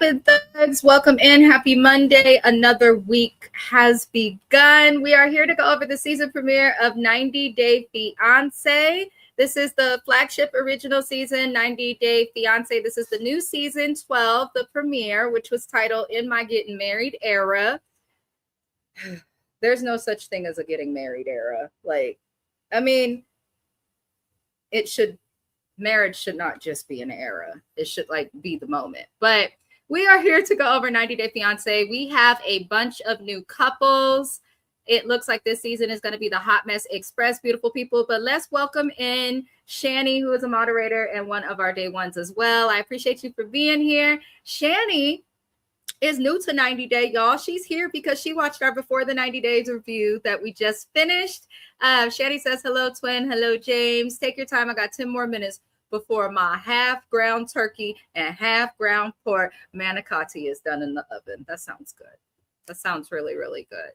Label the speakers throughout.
Speaker 1: beloved thugs, welcome in. Happy Monday. Another week has begun. We are here to go over the season premiere of 90 Day Fiancé. This is the flagship original season, 90 Day Fiancé. This is the new season 12, the premiere, which was titled In My Getting Married Era. There's no such thing as a getting married era. Marriage should not just be an era. It should be the moment. But we are here to go over 90 Day Fiancé. We have a bunch of new couples. It looks like this season is going to be the Hot Mess Express, beautiful people. But let's welcome in Shani, who is a moderator and one of our day ones as well. I appreciate you for being here. Shani is new to 90 Day, y'all. She's here because she watched our Before the 90 Days review that we just finished. Shani says, hello, twin. Hello, James. Take your time. I got 10 more minutes before my half ground turkey and half ground pork manicotti is done in the oven. That sounds good. That sounds really, really good.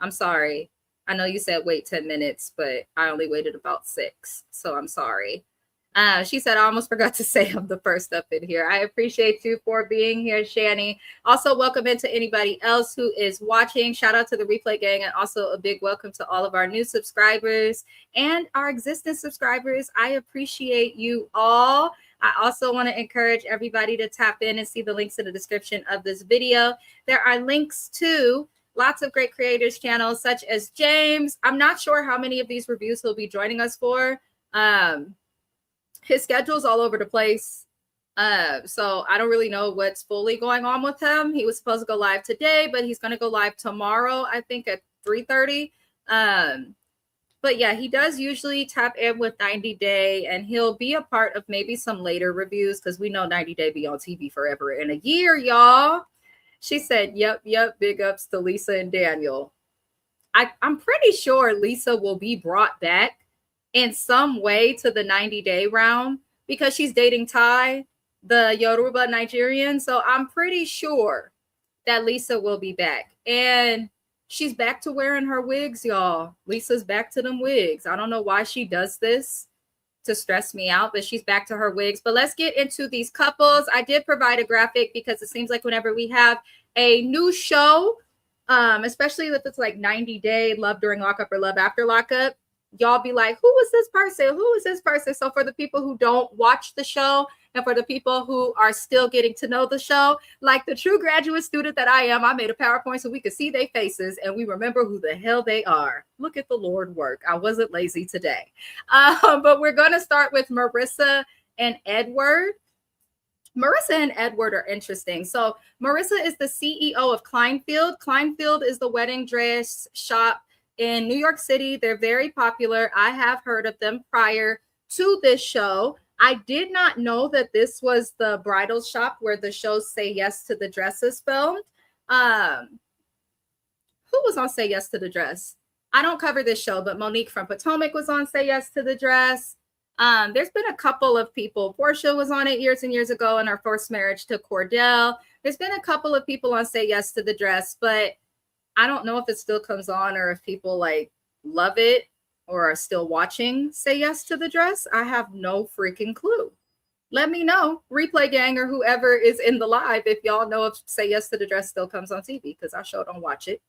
Speaker 1: I'm sorry. I know you said wait 10 minutes, but I only waited about 6. So I'm sorry. She said, I almost forgot to say I'm the first up in here. I appreciate you for being here, Shani. Also, welcome into anybody else who is watching. Shout out to the replay gang, and also a big welcome to all of our new subscribers and our existing subscribers. I appreciate you all. I also want to encourage everybody to tap in and see the links in the description of this video. There are links to lots of great creators channels such as James. I'm not sure how many of these reviews he'll be joining us for. His schedule's all over the place. So I don't really know what's fully going on with him. He was supposed to go live today, but he's going to go live tomorrow, I think at 3:30. But yeah, he does usually tap in with 90 Day, and he'll be a part of maybe some later reviews because we know 90 Day be on TV forever and a year, y'all. She said, yep, big ups to Lisa and Daniel. I'm pretty sure Lisa will be brought back in some way to the 90 Day round because she's dating Ty, the Yoruba Nigerian. So I'm pretty sure that Lisa will be back. And she's back to wearing her wigs, y'all. Lisa's back to them wigs. I don't know why she does this to stress me out, but she's back to her wigs. But let's get into these couples. I did provide a graphic because it seems like whenever we have a new show, especially if it's like 90 Day, Love During Lockup or Love After Lockup, y'all be like, who is this person? Who is this person? So for the people who don't watch the show and for the people who are still getting to know the show, like the true graduate student that I am, I made a PowerPoint so we could see their faces and we remember who the hell they are. Look at the Lord work. I wasn't lazy today. But we're going to start with Marissa and Edward. Marissa and Edward are interesting. So Marissa is the CEO of Kleinfield. Kleinfield is the wedding dress shop in New York City. They're very popular. I have heard of them prior to this show. I did not know that this was the bridal shop where the show Say Yes to the Dress is filmed. Who was on Say Yes to the Dress? I don't cover this show, but Monique from Potomac was on Say Yes to the Dress. There's been a couple of people. Portia was on it years and years ago in her first marriage to Cordell. There's been a couple of people on Say Yes to the Dress, but I don't know if it still comes on or if people love it or are still watching Say Yes to the Dress. I have no freaking clue. Let me know, replay gang or whoever is in the live, if y'all know if Say Yes to the Dress still comes on TV, because I sure don't watch it.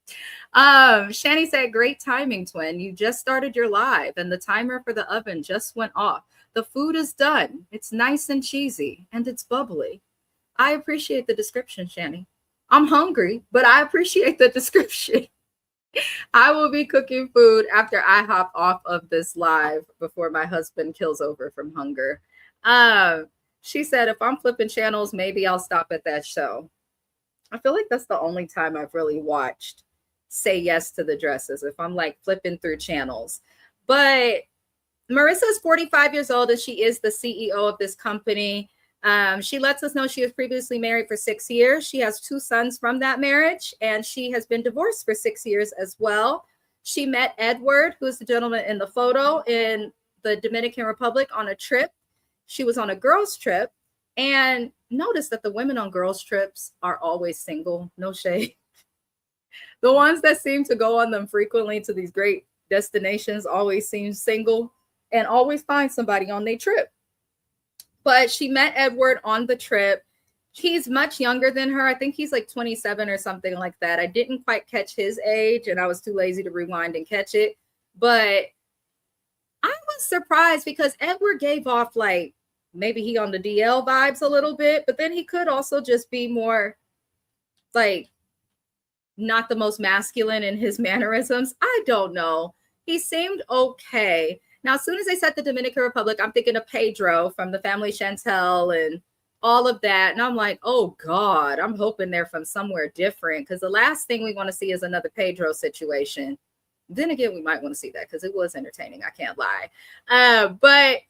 Speaker 1: Shani said, great timing, twin. You just started your live and the timer for the oven just went off. The food is done. It's nice and cheesy and it's bubbly. I appreciate the description, Shani. I'm hungry, but I appreciate the description. I will be cooking food after I hop off of this live before my husband kills over from hunger. She said, if I'm flipping channels, maybe I'll stop at that show. I feel like that's the only time I've really watched Say Yes to the Dresses, if I'm flipping through channels. But Marissa is 45 years old and she is the CEO of this company. She lets us know she was previously married for 6 years. She has 2 sons from that marriage, and she has been divorced for 6 years as well. She met Edward, who is the gentleman in the photo, in the Dominican Republic on a trip. She was on a girls' trip, and notice that the women on girls' trips are always single. No shade. The ones that seem to go on them frequently to these great destinations always seem single and always find somebody on their trip. But she met Edward on the trip. He's much younger than her. I think he's like 27 or something like that. I didn't quite catch his age and I was too lazy to rewind and catch it. But I was surprised because Edward gave off like maybe he on the DL vibes a little bit, but then he could also just be more like not the most masculine in his mannerisms. I don't know. He seemed okay. Now, as soon as they said the Dominican Republic, I'm thinking of Pedro from the family Chantel and all of that. And I'm like, oh God, I'm hoping they're from somewhere different because the last thing we want to see is another Pedro situation. Then again, we might want to see that because it was entertaining. I can't lie. But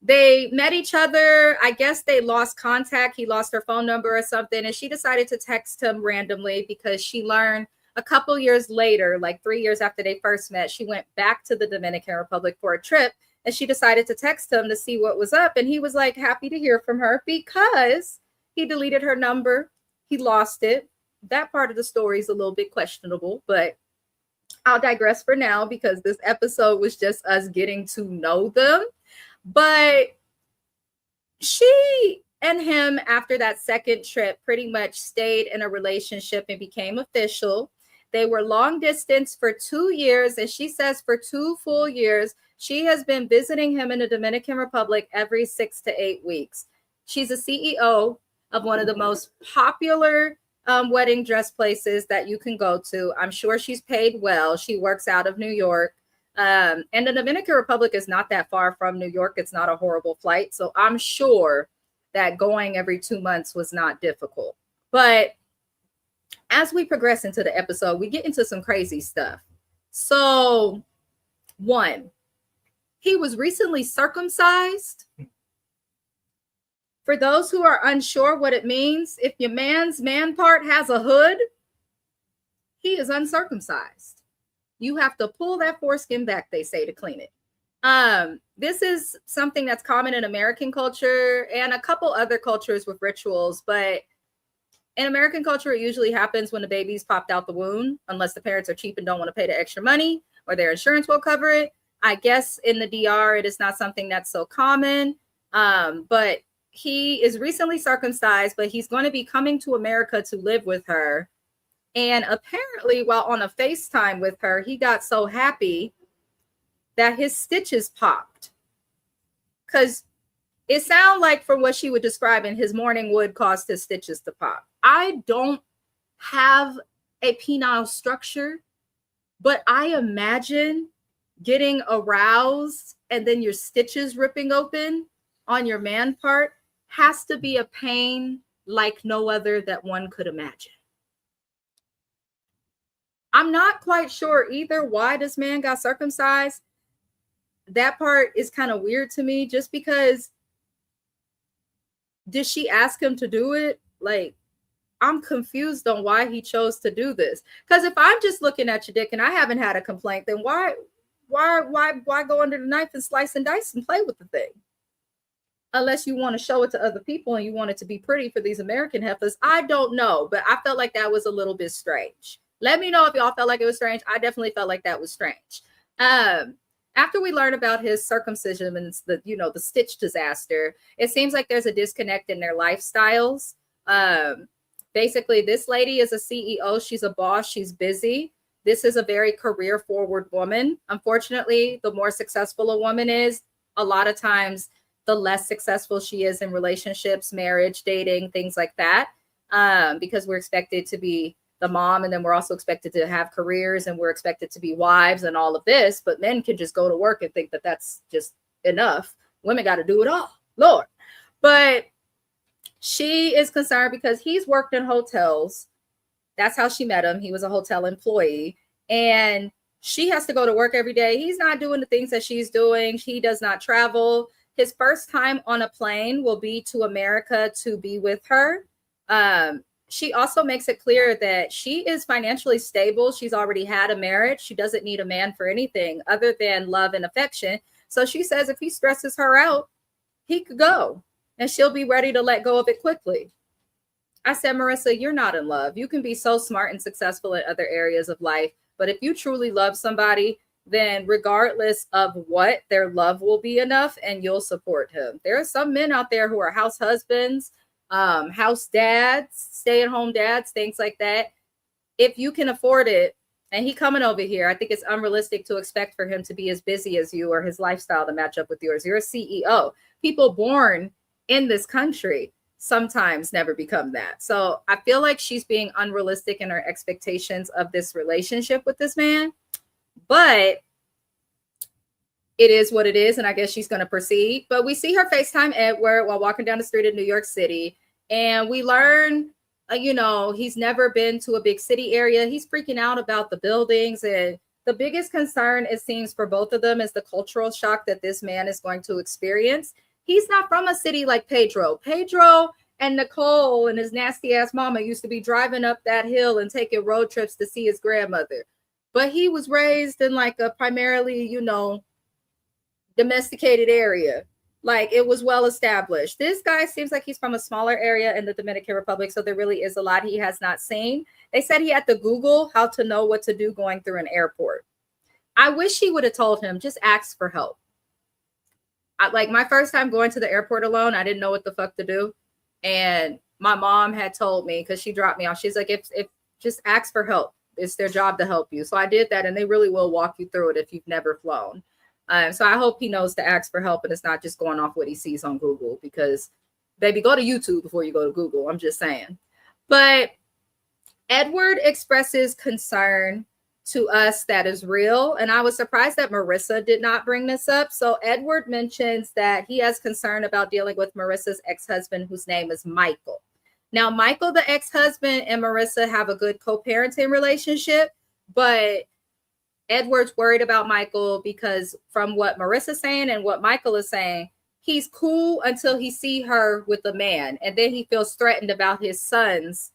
Speaker 1: they met each other. I guess they lost contact. He lost her phone number or something. And she decided to text him randomly because she learned a couple years later, like 3 years after they first met, she went back to the Dominican Republic for a trip. And she decided to text him to see what was up. And he was like happy to hear from her because he deleted her number. He lost it. That part of the story is a little bit questionable, but I'll digress for now because this episode was just us getting to know them. But she and him, after that second trip, pretty much stayed in a relationship and became official. They were long distance for 2 years. And she says for 2 full years, she has been visiting him in the Dominican Republic every 6 to 8 weeks. She's a CEO of one of the most popular wedding dress places that you can go to. I'm sure she's paid well. She works out of New York. And the Dominican Republic is not that far from New York. It's not a horrible flight. So I'm sure that going every 2 months was not difficult. But as we progress into the episode, we get into some crazy stuff. So, 1, he was recently circumcised. For those who are unsure what it means, if your man's man part has a hood, he is uncircumcised. You have to pull that foreskin back, they say, to clean it. This is something that's common in American culture and a couple other cultures with rituals, but in American culture, it usually happens when the baby's popped out the womb, unless the parents are cheap and don't want to pay the extra money or their insurance will cover it. I guess in the DR, it is not something that's so common, but he is recently circumcised, but he's going to be coming to America to live with her. And apparently, while on a FaceTime with her, he got so happy that his stitches popped. Because it sounded like, from what she would describe, in his morning wood caused his stitches to pop. I don't have a penile structure, but I imagine getting aroused and then your stitches ripping open on your man part has to be a pain like no other that one could imagine. I'm not quite sure either why this man got circumcised. That part is kind of weird to me, just because did she ask him to do it? Like, I'm confused on why he chose to do this. Because if I'm just looking at your dick and I haven't had a complaint, then why go under the knife and slice and dice and play with the thing? Unless you want to show it to other people and you want it to be pretty for these American heifers. I don't know, but I felt like that was a little bit strange. Let me know if y'all felt like it was strange. I definitely felt like that was strange. After we learn about his circumcision and the stitch disaster, it seems like there's a disconnect in their lifestyles. Basically, this lady is a CEO. She's a boss. She's busy. This is a very career forward woman. Unfortunately, the more successful a woman is, a lot of times the less successful she is in relationships, marriage, dating, things like that, because we're expected to be the mom, and then we're also expected to have careers, and we're expected to be wives and all of this. But men can just go to work and think that that's just enough. Women got to do it all, Lord. But she is concerned because he's worked in hotels. That's how she met him. He was a hotel employee, and she has to go to work every day. He's not doing the things that she's doing. He does not travel. His first time on a plane will be to America to be with her. She also makes it clear that she is financially stable. She's already had a marriage. She doesn't need a man for anything other than love and affection. So she says if he stresses her out, he could go and she'll be ready to let go of it quickly. I said, Marissa, you're not in love. You can be so smart and successful in other areas of life. But if you truly love somebody, then regardless of what, their love will be enough and you'll support him. There are some men out there who are house husbands, house dads, stay-at-home dads, things like that. If you can afford it, and he coming over here, I think it's unrealistic to expect for him to be as busy as you or his lifestyle to match up with yours. You're a CEO. People born in this country sometimes never become that. So I feel like she's being unrealistic in her expectations of this relationship with this man. But it is what it is, and I guess she's going to proceed. But we see her FaceTime Edward while walking down the street in New York City, and we learn, he's never been to a big city area. He's freaking out about the buildings, and the biggest concern, it seems, for both of them is the cultural shock that this man is going to experience. He's not from a city like Pedro. Pedro and Nicole and his nasty ass mama used to be driving up that hill and taking road trips to see his grandmother. But he was raised in like a primarily, domesticated area. Like, it was well established. This guy seems like he's from a smaller area in the Dominican Republic, so there really is a lot he has not seen. They said he had to Google how to know what to do going through an airport. I wish he would have told him, just ask for help. Like my first time going to the airport alone, I didn't know what the fuck to do. And my mom had told me, because she dropped me off, she's like, if just ask for help. It's their job to help you. So I did that, and they really will walk you through it if you've never flown. So I hope he knows to ask for help, and it's not just going off what he sees on Google, because baby, go to YouTube before you go to Google. I'm just saying. But Edward expresses concern to us that is real. And I was surprised that Marissa did not bring this up. So Edward mentions that he has concern about dealing with Marissa's ex-husband, whose name is Michael. Now, Michael, the ex-husband, and Marissa have a good co-parenting relationship, but Edward's worried about Michael because from what Marissa's saying and what Michael is saying, he's cool until he see her with a man. And then he feels threatened about his sons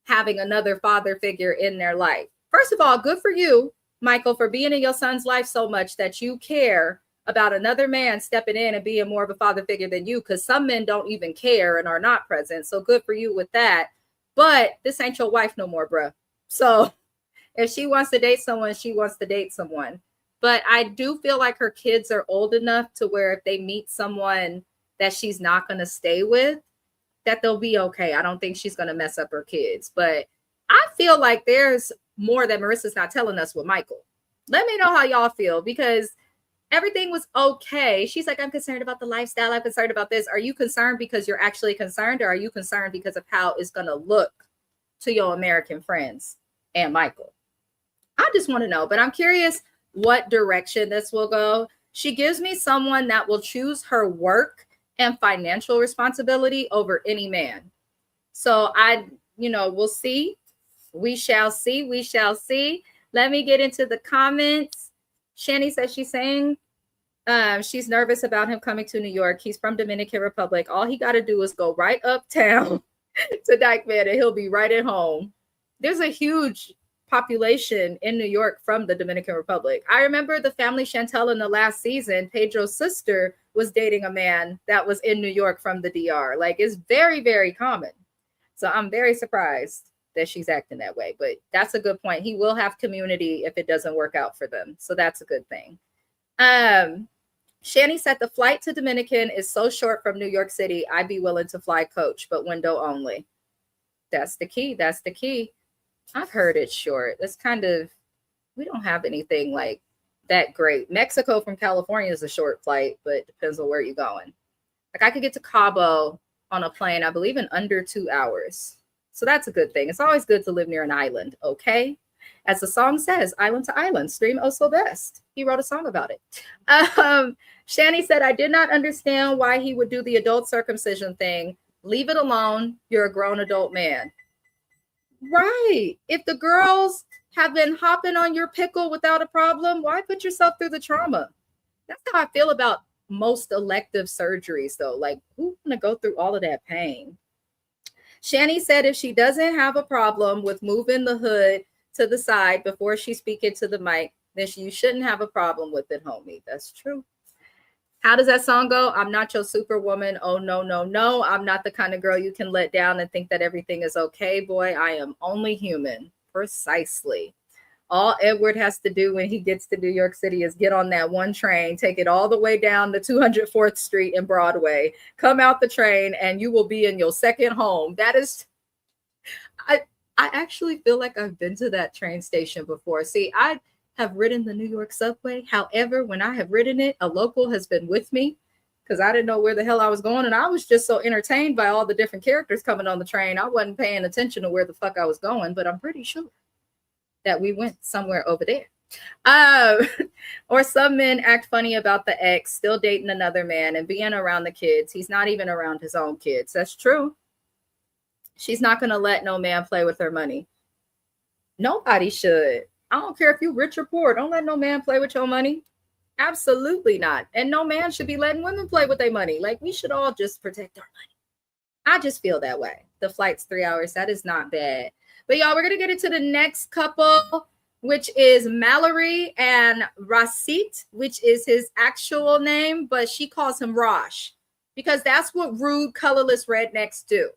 Speaker 1: having another father figure in their life. First of all, good for you, Michael, for being in your son's life so much that you care about another man stepping in and being more of a father figure than you, because some men don't even care and are not present. So good for you with that. But this ain't your wife no more, bruh. So if she wants to date someone, she wants to date someone. But I do feel like her kids are old enough to where if they meet someone that she's not going to stay with, that they'll be okay. I don't think she's going to mess up her kids. But I feel like there's more that Marissa's not telling us with Michael. Let me know how y'all feel, because everything was okay. She's like, I'm concerned about the lifestyle. I'm concerned about this. Are you concerned because you're actually concerned, or are you concerned because of how it's going to look to your American friends and Michael? I just want to know, but I'm curious what direction this will go. She gives me someone that will choose her work and financial responsibility over any man. So we'll see. We shall see. We shall see. Let me get into the comments. Shani says she's saying she's nervous about him coming to New York. He's from Dominican Republic. All he got to do is go right uptown to Dykeman and he'll be right at home. There's a huge population in New York from the Dominican Republic. I remember the family Chantel in the last season, Pedro's sister was dating a man that was in New York from the DR. Like, it's very, very common. So I'm very surprised that she's acting that way. But that's a good point. He will have community if it doesn't work out for them. So that's a good thing. Shani said the flight to Dominican is so short from New York City, I'd be willing to fly coach, but window only. That's the key. That's the key. I've heard it's short. It's we don't have anything like that great. Mexico from California is a short flight, but it depends on where you're going. Like, I could get to Cabo on a plane, I believe, in under 2 hours. So that's a good thing. It's always good to live near an island, okay? As the song says, island to island, stream oh so best. He wrote a song about it. Shani said, I did not understand why he would do the adult circumcision thing. Leave it alone. You're a grown adult man. Right. If the girls have been hopping on your pickle without a problem, why put yourself through the trauma? That's how I feel about most elective surgeries, though. Like, who's going to go through all of that pain? Shani said if she doesn't have a problem with moving the hood to the side before she's speaking to the mic, then you shouldn't have a problem with it, homie. That's true. How does that song go? I'm not your superwoman. Oh, no, no, no. I'm not the kind of girl you can let down and think that everything is okay, boy. I am only human. Precisely. All Edward has to do when he gets to New York City is get on that one train, take it all the way down to 204th Street and Broadway, come out the train, and you will be in your second home. That is, I actually feel like I've been to that train station before. See, I have ridden the New York subway. However, when I have ridden it, a local has been with me because I didn't know where the hell I was going. And I was just so entertained by all the different characters coming on the train. I wasn't paying attention to where the fuck I was going, but I'm pretty sure that we went somewhere over there. Or some men act funny about the ex still dating another man and being around the kids. He's not even around his own kids. That's true. She's not going to let no man play with her money. Nobody should. I don't care if you're rich or poor. Don't let no man play with your money. Absolutely not. And no man should be letting women play with their money. Like, we should all just protect our money. I just feel that way. The flight's 3 hours. That is not bad. But y'all, we're going to get into the next couple, which is Mallory and Rasit, which is his actual name, but she calls him Rosh because that's what rude, colorless rednecks do.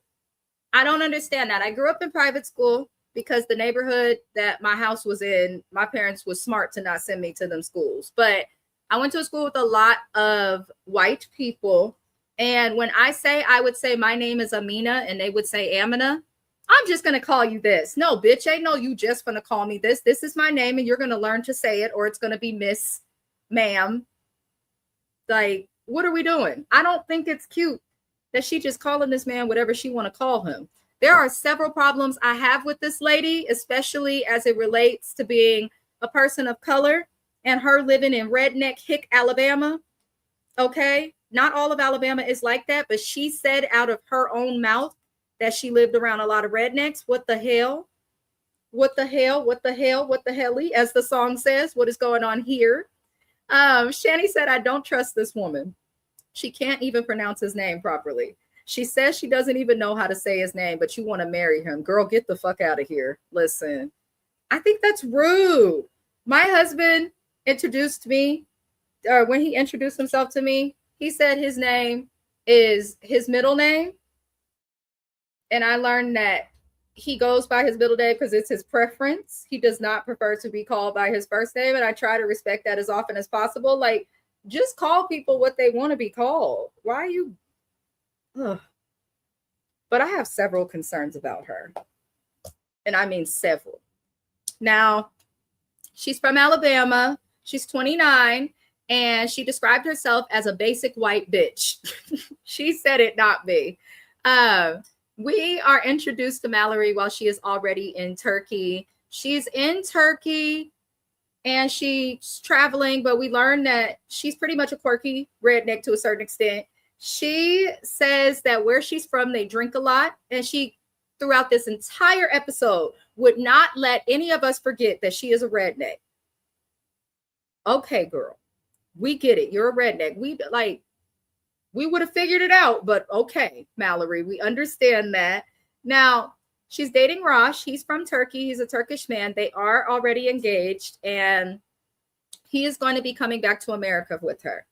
Speaker 1: I don't understand that. I grew up in private school because the neighborhood that my house was in, my parents were smart to not send me to them schools. But I went to a school with a lot of white people. And when I would say my name is Amina and they would say Amina, I'm just going to call you this. No, bitch, ain't no you just going to call me this. This is my name and you're going to learn to say it or it's going to be Miss, ma'am. Like, what are we doing? I don't think it's cute that she just calling this man whatever she want to call him. There are several problems I have with this lady, especially as it relates to being a person of color and her living in redneck hick Alabama. Okay, not all of Alabama is like that, but she said out of her own mouth that she lived around a lot of rednecks. What the hell? What the hell? What the hell? What the helly? As the song says, what is going on here? Shani said, I don't trust this woman. She can't even pronounce his name properly. She says she doesn't even know how to say his name, but you want to marry him. Girl, get the fuck out of here. Listen, I think that's rude. My husband introduced me, or when he introduced himself to me, he said his name is his middle name. And I learned that he goes by his middle name because it's his preference. He does not prefer to be called by his first name. And I try to respect that as often as possible. Like, just call people what they want to be called. Why are you? Ugh. But I have several concerns about her. And I mean several. Now, she's from Alabama. She's 29. And she described herself as a basic white bitch. She said it, not me. We are introduced to Mallory while she is already in Turkey. She's in Turkey and she's traveling, but we learn that she's pretty much a quirky redneck to a certain extent. She says that where she's from, they drink a lot. And she, throughout this entire episode, would not let any of us forget that she is a redneck. Okay, girl, we get it. You're a redneck. We would have figured it out, but okay, Mallory, we understand that. Now, she's dating Rosh. He's from Turkey. He's a Turkish man. They are already engaged, and he is going to be coming back to America with her.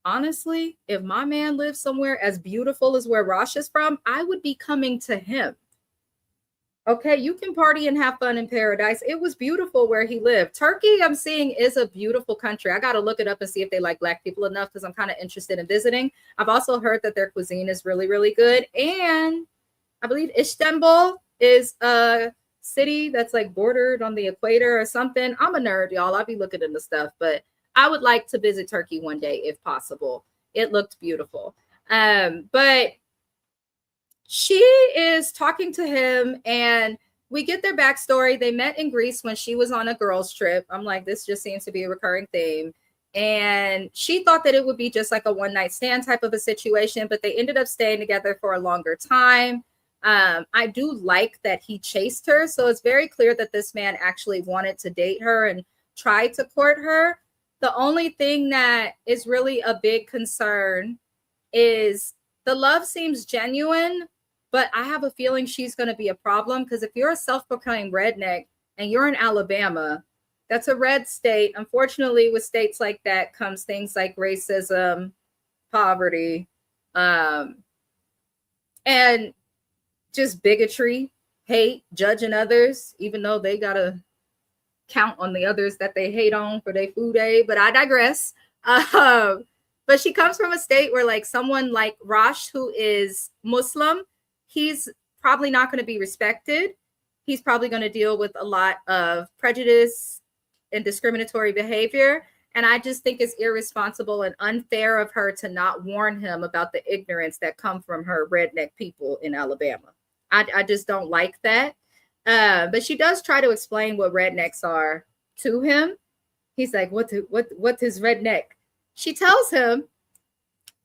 Speaker 1: Honestly, if my man lived somewhere as beautiful as where Rosh is from, I would be coming to him. Okay, you can party and have fun in paradise. It was beautiful where he lived. Turkey, I'm seeing, is a beautiful country. I got to look it up and see if they like Black people enough because I'm kind of interested in visiting. I've also heard that their cuisine is really, really good. And I believe Istanbul is a city that's like bordered on the equator or something. I'm a nerd, y'all. I'll be looking into stuff, but I would like to visit Turkey one day if possible. It looked beautiful. But she is talking to him and we get their backstory. They met in Greece when she was on a girls' trip. I'm like, this just seems to be a recurring theme. And she thought that it would be just like a one-night stand type of a situation, but they ended up staying together for a longer time. I do like that he chased her. So it's very clear that this man actually wanted to date her and try to court her. The only thing that is really a big concern is the love seems genuine, but I have a feeling she's going to be a problem because if you're a self-proclaimed redneck and you're in Alabama, that's a red state. Unfortunately, with states like that comes things like racism, poverty, and just bigotry, hate, judging others, even though they got to count on the others that they hate on for their food aid, but I digress. But she comes from a state where like someone like Rosh, who is Muslim, he's probably not going to be respected. He's probably going to deal with a lot of prejudice and discriminatory behavior. And I just think it's irresponsible and unfair of her to not warn him about the ignorance that come from her redneck people in Alabama. I just don't like that. But she does try to explain what rednecks are to him. He's like, what is redneck? She tells him,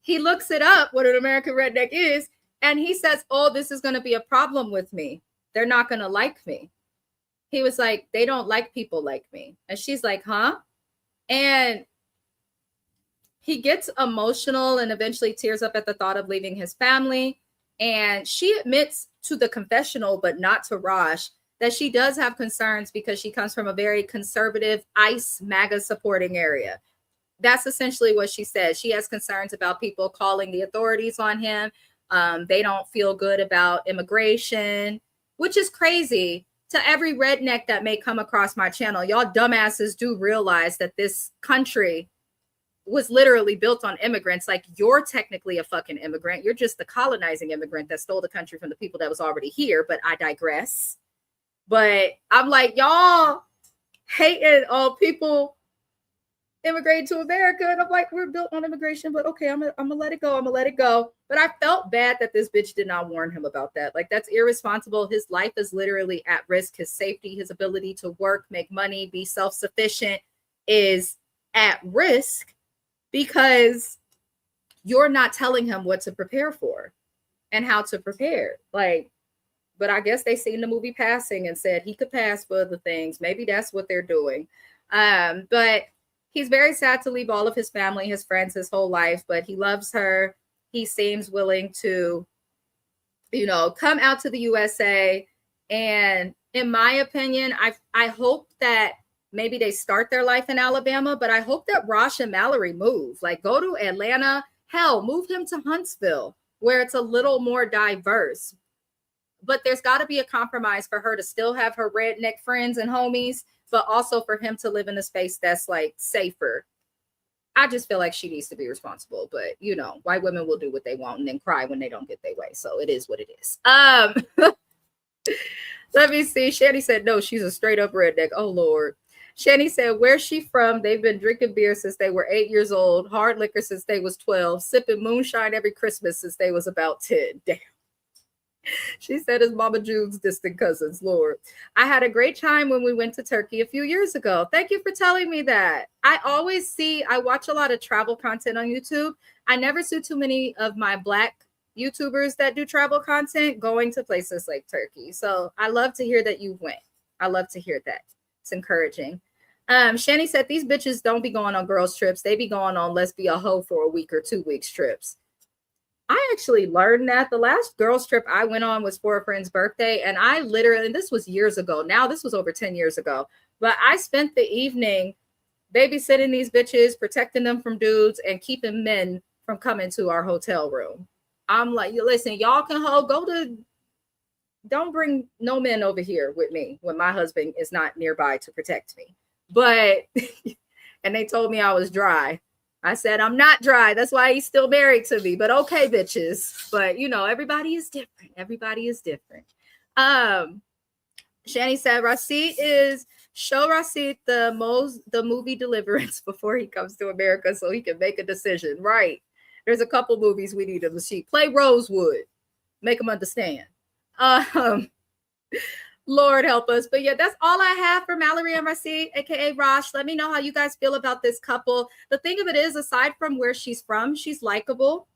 Speaker 1: he looks it up, what an American redneck is. And he says, oh, this is going to be a problem with me. They're not going to like me. He was like, they don't like people like me. And she's like, huh? And he gets emotional and eventually tears up at the thought of leaving his family. And she admits to the confessional, but not to Raj, that she does have concerns because she comes from a very conservative ICE MAGA supporting area. That's essentially what she says. She has concerns about people calling the authorities on him. They don't feel good about immigration, which is crazy. To every redneck that may come across my channel, y'all dumbasses do realize that this country was literally built on immigrants. Like, you're technically a fucking immigrant. You're just the colonizing immigrant that stole the country from the people that was already here. But I digress. But I'm like, y'all hating on people immigrating to America. And I'm like, we're built on immigration, but okay, I'm gonna let it go. I'm gonna let it go. But I felt bad that this bitch did not warn him about that. Like, that's irresponsible. His life is literally at risk. His safety, his ability to work, make money, be self-sufficient is at risk because you're not telling him what to prepare for and how to prepare. Like, but I guess they seen the movie Passing and said he could pass for other things. Maybe that's what they're doing. But he's very sad to leave all of his family, his friends, his whole life, but he loves her. He seems willing to, come out to the USA. And in my opinion, I hope that maybe they start their life in Alabama, but I hope that Rosh and Mallory move. Like, go to Atlanta. Hell, move him to Huntsville, where it's a little more diverse. But there's got to be a compromise for her to still have her redneck friends and homies, but also for him to live in a space that's like safer. I just feel like she needs to be responsible, but white women will do what they want and then cry when they don't get their way. So it is what it is. Let me see. Shani said, no, she's a straight up redneck. Oh, Lord. Shani said, where's she from? They've been drinking beer since they were 8 years old, hard liquor since they was 12, sipping moonshine every Christmas since they was about 10. Damn. She said it's Mama June's distant cousins. Lord, I had a great time when we went to Turkey a few years ago. Thank you for telling me that. I watch a lot of travel content on YouTube. I never see too many of my Black YouTubers that do travel content going to places like Turkey. So I love to hear that you went. I love to hear that. It's encouraging. Shani said these bitches don't be going on girls trips. They be going on let's be a hoe for a week or 2 weeks trips. I actually learned that the last girls trip I went on was for a friend's birthday. And I literally, and this was years ago. Now this was over 10 years ago. But I spent the evening babysitting these bitches, protecting them from dudes and keeping men from coming to our hotel room. I'm like, listen, y'all can don't bring no men over here with me when my husband is not nearby to protect me. But, and they told me I was dry. I said, I'm not dry. That's why he's still married to me. But okay, bitches. But, everybody is different. Everybody is different. Shani said, show Rasid the movie Deliverance before he comes to America so he can make a decision. Right. There's a couple movies we need him to see. Play Rosewood. Make him understand. Lord help us. But yeah, that's all I have for Mallory and Rasid, aka Rosh. Let me know how you guys feel about this couple. The thing of it is, aside from where she's from, she's likable.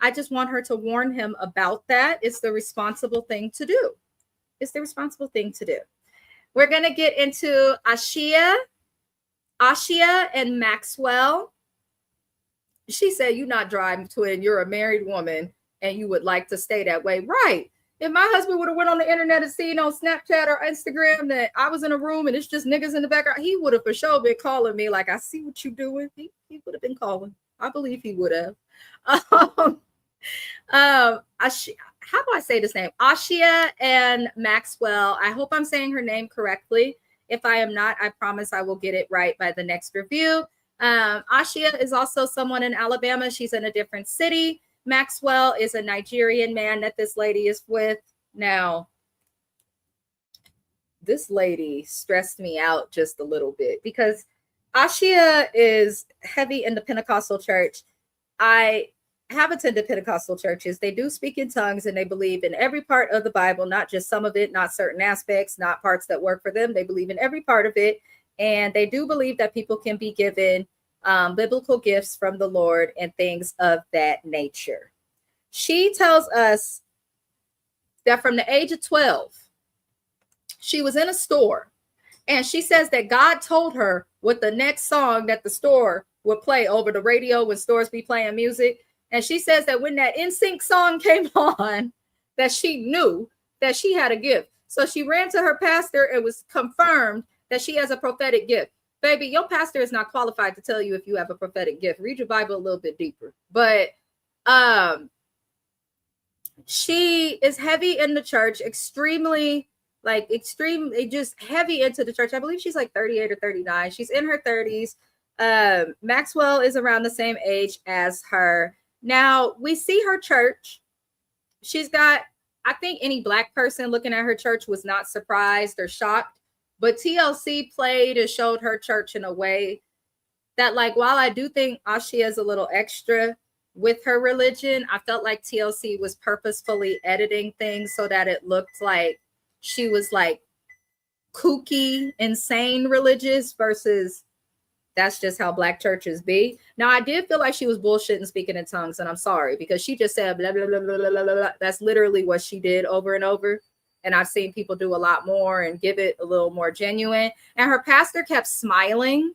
Speaker 1: I just want her to warn him about that. It's the responsible thing to do. It's the responsible thing to do. We're going to get into Ashia and Maxwell. She said, you're not driving, twin. You're a married woman and you would like to stay that way. Right. If my husband would have went on the internet and seen on Snapchat or Instagram that I was in a room and it's just niggas in the background, he would have for sure been calling me like, I see what you're doing. He would have been calling. I believe he would have. How do I say this name? Ashia and Maxwell. I hope I'm saying her name correctly. If I am not, I promise I will get it right by the next review. Ashia is also someone in Alabama. She's in a different city. Maxwell is a Nigerian man that this lady is with. Now, this lady stressed me out just a little bit because Ashia is heavy in the Pentecostal church. I have attended Pentecostal churches. They do speak in tongues and they believe in every part of the Bible, not just some of it, not certain aspects, not parts that work for them. They believe in every part of it. And they do believe that people can be given biblical gifts from the Lord and things of that nature. She tells us that from the age of 12, she was in a store and she says that God told her what the next song that the store would play over the radio when stores be playing music. And she says that when that NSYNC song came on, that she knew that she had a gift. So she ran to her pastor. It was confirmed that she has a prophetic gift. Baby, your pastor is not qualified to tell you if you have a prophetic gift. Read your Bible a little bit deeper. But she is heavy in the church, extremely just heavy into the church. I believe she's like 38 or 39. She's in her 30s. Maxwell is around the same age as her. Now we see her church. She's got, I think any Black person looking at her church was not surprised or shocked, but TLC played and showed her church in a way that, like, while I do think Ashia is a little extra with her religion, I felt like TLC was purposefully editing things so that it looked like she was like kooky, insane religious versus that's just how Black churches be. Now, I did feel like she was bullshitting speaking in tongues, and I'm sorry because she just said blah, blah, blah, blah, blah, blah, blah. That's literally what she did over and over. And I've seen people do a lot more and give it a little more genuine. And her pastor kept smiling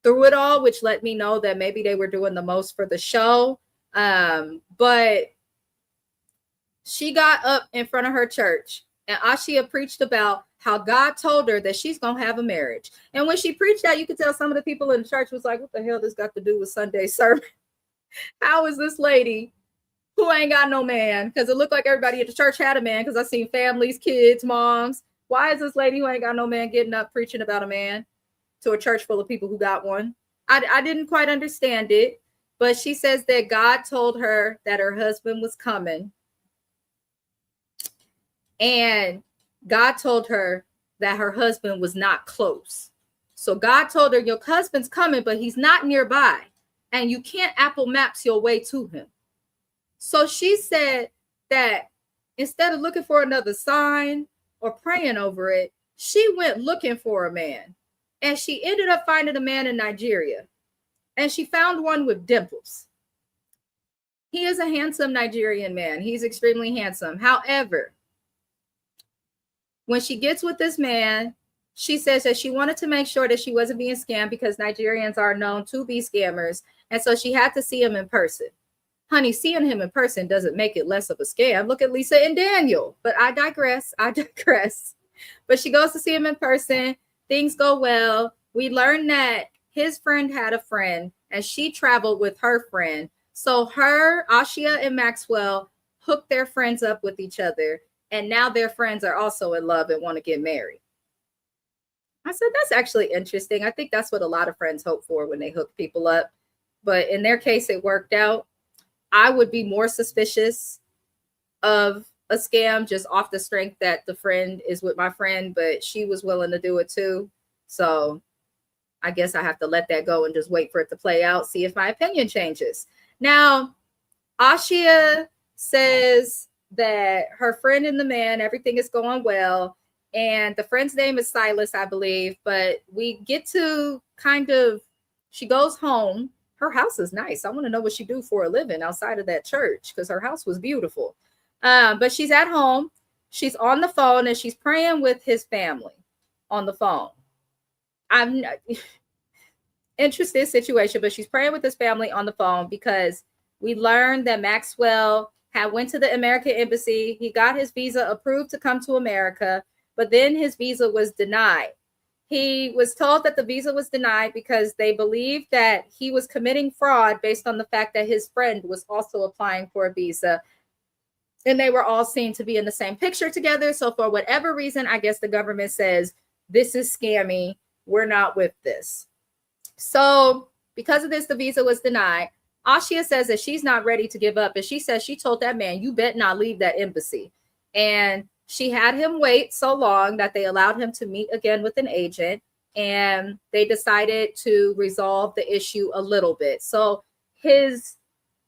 Speaker 1: through it all, which let me know that maybe they were doing the most for the show. But she got up in front of her church and Ashia preached about how God told her that she's going to have a marriage. And when she preached that, you could tell some of the people in the church was like, what the hell this got to do with Sunday sermon? How is this lady who ain't got no man? Because it looked like everybody at the church had a man because I seen families, kids, moms. Why is this lady who ain't got no man getting up preaching about a man to a church full of people who got one? I didn't quite understand it, but she says that God told her that her husband was coming. And God told her that her husband was not close. So God told her, your husband's coming, but he's not nearby. And you can't Apple Maps your way to him. So she said that instead of looking for another sign or praying over it, she went looking for a man. And she ended up finding a man in Nigeria. And she found one with dimples. He is a handsome Nigerian man. He's extremely handsome. However, when she gets with this man, she says that she wanted to make sure that she wasn't being scammed because Nigerians are known to be scammers. And so she had to see him in person. Honey, seeing him in person doesn't make it less of a scam. Look at Lisa and Daniel. But I digress. But she goes to see him in person. Things go well. We learn that his friend had a friend and she traveled with her friend. So her, Ashia and Maxwell hooked their friends up with each other. And now their friends are also in love and want to get married. I said, that's actually interesting. I think that's what a lot of friends hope for when they hook people up. But in their case, it worked out. I would be more suspicious of a scam just off the strength that the friend is with my friend, but she was willing to do it too. So I guess I have to let that go and just wait for it to play out, see if my opinion changes. Now, Ashia says that her friend and the man, everything is going well. And the friend's name is Silas, I believe. But we get to she goes home. Her house is nice. I want to know what she do for a living outside of that church because her house was beautiful. But she's at home. She's on the phone and she's praying with his family on the phone. I'm interested situation, but she's praying with his family on the phone because we learned that Maxwell went to the American embassy. He got his visa approved to come to America, but then his visa was denied. He was told that the visa was denied because they believed that he was committing fraud based on the fact that his friend was also applying for a visa. And they were all seen to be in the same picture together. So for whatever reason, I guess the government says, This is scammy. We're not with this. So because of this, the visa was denied. Ashia says that she's not ready to give up. And she says she told that man, you bet not leave that embassy. And she had him wait so long that they allowed him to meet again with an agent. And they decided to resolve the issue a little bit. So his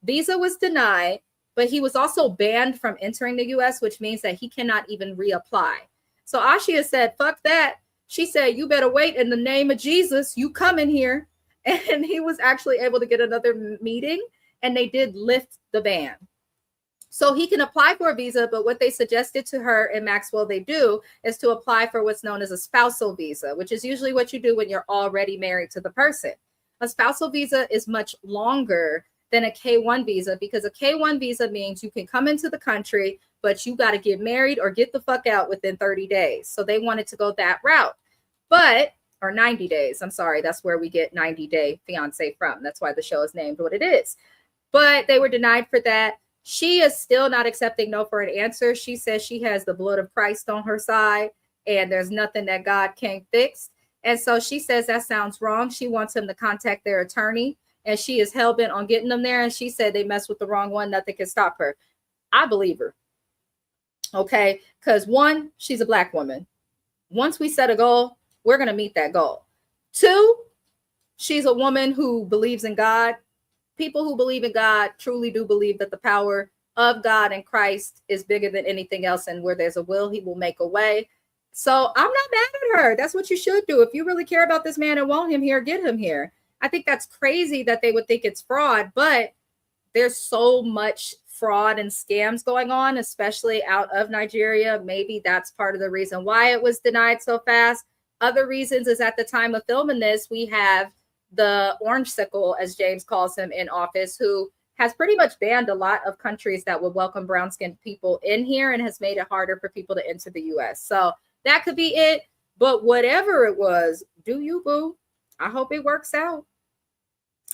Speaker 1: visa was denied, but he was also banned from entering the US, which means that he cannot even reapply. So Ashia said, fuck that. She said, you better wait in the name of Jesus. You come in here. And he was actually able to get another meeting, and they did lift the ban. So he can apply for a visa, but what they suggested to her in Maxwell they do is to apply for what's known as a spousal visa, which is usually what you do when you're already married to the person. A spousal visa is much longer than a K-1 visa, because a K-1 visa means you can come into the country, but you got to get married or get the fuck out within 30 days. So they wanted to go that route. Or 90 days. I'm sorry. That's where we get 90 Day Fiancé from. That's why the show is named what it is. But they were denied for that. She is still not accepting no for an answer. She says she has the blood of Christ on her side, and there's nothing that God can't fix. And so she says that sounds wrong. She wants him to contact their attorney, and she is hell-bent on getting them there. And she said they messed with the wrong one. Nothing can stop her. I believe her. Okay? Because one, she's a Black woman. Once we set a goal, we're going to meet that goal. Two, she's a woman who believes in God. People who believe in God truly do believe that the power of God and Christ is bigger than anything else. And where there's a will, he will make a way. So I'm not mad at her. That's what you should do. If you really care about this man and want him here, get him here. I think that's crazy that they would think it's fraud, but there's so much fraud and scams going on, especially out of Nigeria. Maybe that's part of the reason why it was denied so fast. Other reasons is at the time of filming this, we have the orange sickle, as James calls him, in office, who has pretty much banned a lot of countries that would welcome brown-skinned people in here and has made it harder for people to enter the US. So that could be it. But whatever it was, do you, boo? I hope it works out.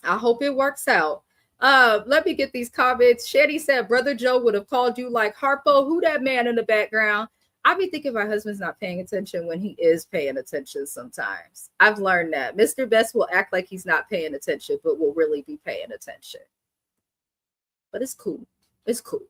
Speaker 1: I hope it works out. Let me get these comments. Shetty said, Brother Joe would have called you like Harpo. Who that man in the background? I be thinking my husband's not paying attention when he is paying attention sometimes. I've learned that. Mr. Best will act like he's not paying attention, but will really be paying attention. But it's cool. It's cool.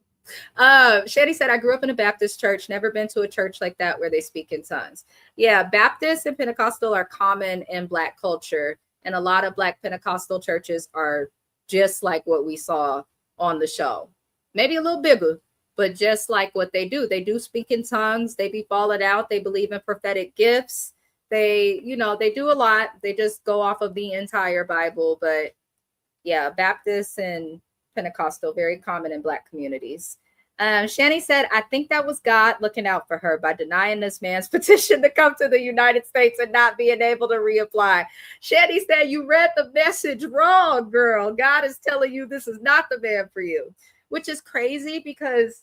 Speaker 1: Shetty said, I grew up in a Baptist church, never been to a church like that where they speak in tongues. Yeah, Baptist and Pentecostal are common in Black culture, and a lot of Black Pentecostal churches are just like what we saw on the show. Maybe a little bigger, but just like what they do speak in tongues. They be falling out. They believe in prophetic gifts. They do a lot. They just go off of the entire Bible. But yeah, Baptist and Pentecostal, very common in Black communities. Shani said, I think that was God looking out for her by denying this man's petition to come to the United States and not being able to reapply. Shani said, you read the message wrong, girl. God is telling you this is not the man for you. Which is crazy because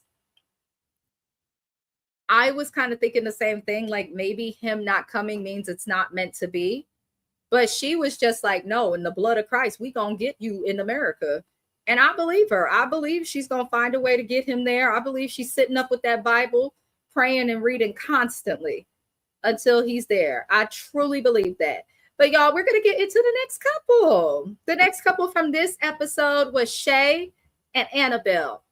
Speaker 1: I was kind of thinking the same thing, like maybe him not coming means it's not meant to be. But she was just like, no, in the blood of Christ, we gonna get you in America. And I believe her. I believe she's gonna find a way to get him there. I believe she's sitting up with that Bible, praying and reading constantly until he's there. I truly believe that. But y'all, we're gonna get into the next couple. The next couple from this episode was Shay and Annabelle.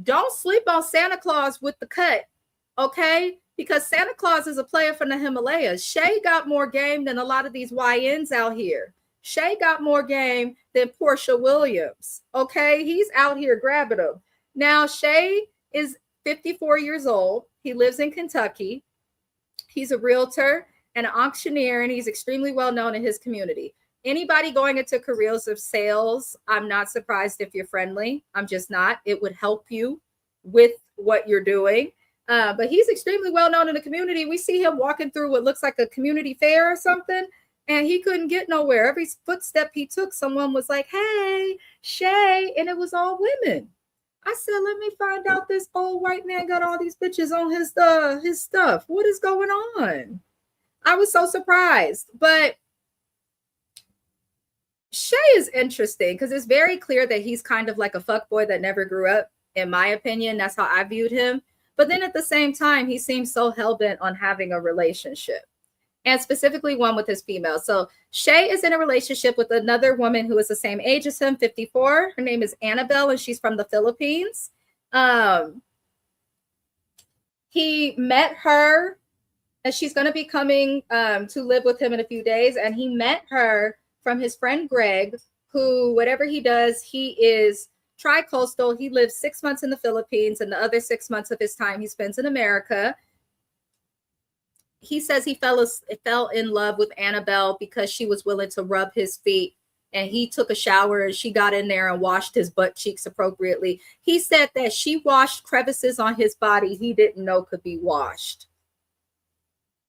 Speaker 1: Don't sleep on Santa Claus with the cut, okay? Because Santa Claus is a player from the Himalayas. Shay got more game than a lot of these YNs out here. Shay got more game than Portia Williams, okay? He's out here grabbing them. Now, Shay is 54 years old. He lives in Kentucky. He's a realtor and an auctioneer, and he's extremely well known in his community. Anybody going into careers of sales, I'm not surprised if you're friendly. I'm just not. It would help you with what you're doing. But he's extremely well known in the community. We see him walking through what looks like a community fair or something, and he couldn't get nowhere. Every footstep he took, someone was like, hey, Shay, and it was all women. I said, let me find out this old white man got all these bitches on his stuff. What is going on? I was so surprised. But Shay is interesting because it's very clear that he's kind of like a fuckboy that never grew up, in my opinion. That's how I viewed him. But then at the same time, he seems so hell-bent on having a relationship. and specifically one with his female. So Shay is in a relationship with another woman who is the same age as him, 54. Her name is Annabelle, and she's from the Philippines. He met her, and she's going to be coming to live with him in a few days. And he met her from his friend Greg, who, whatever he does, he is tri-coastal. He lives 6 months in the Philippines, and the other 6 months of his time he spends in America. He says he fell in love with Annabelle because she was willing to rub his feet, and he took a shower and she got in there and washed his butt cheeks appropriately. He said that she washed crevices on his body he didn't know could be washed.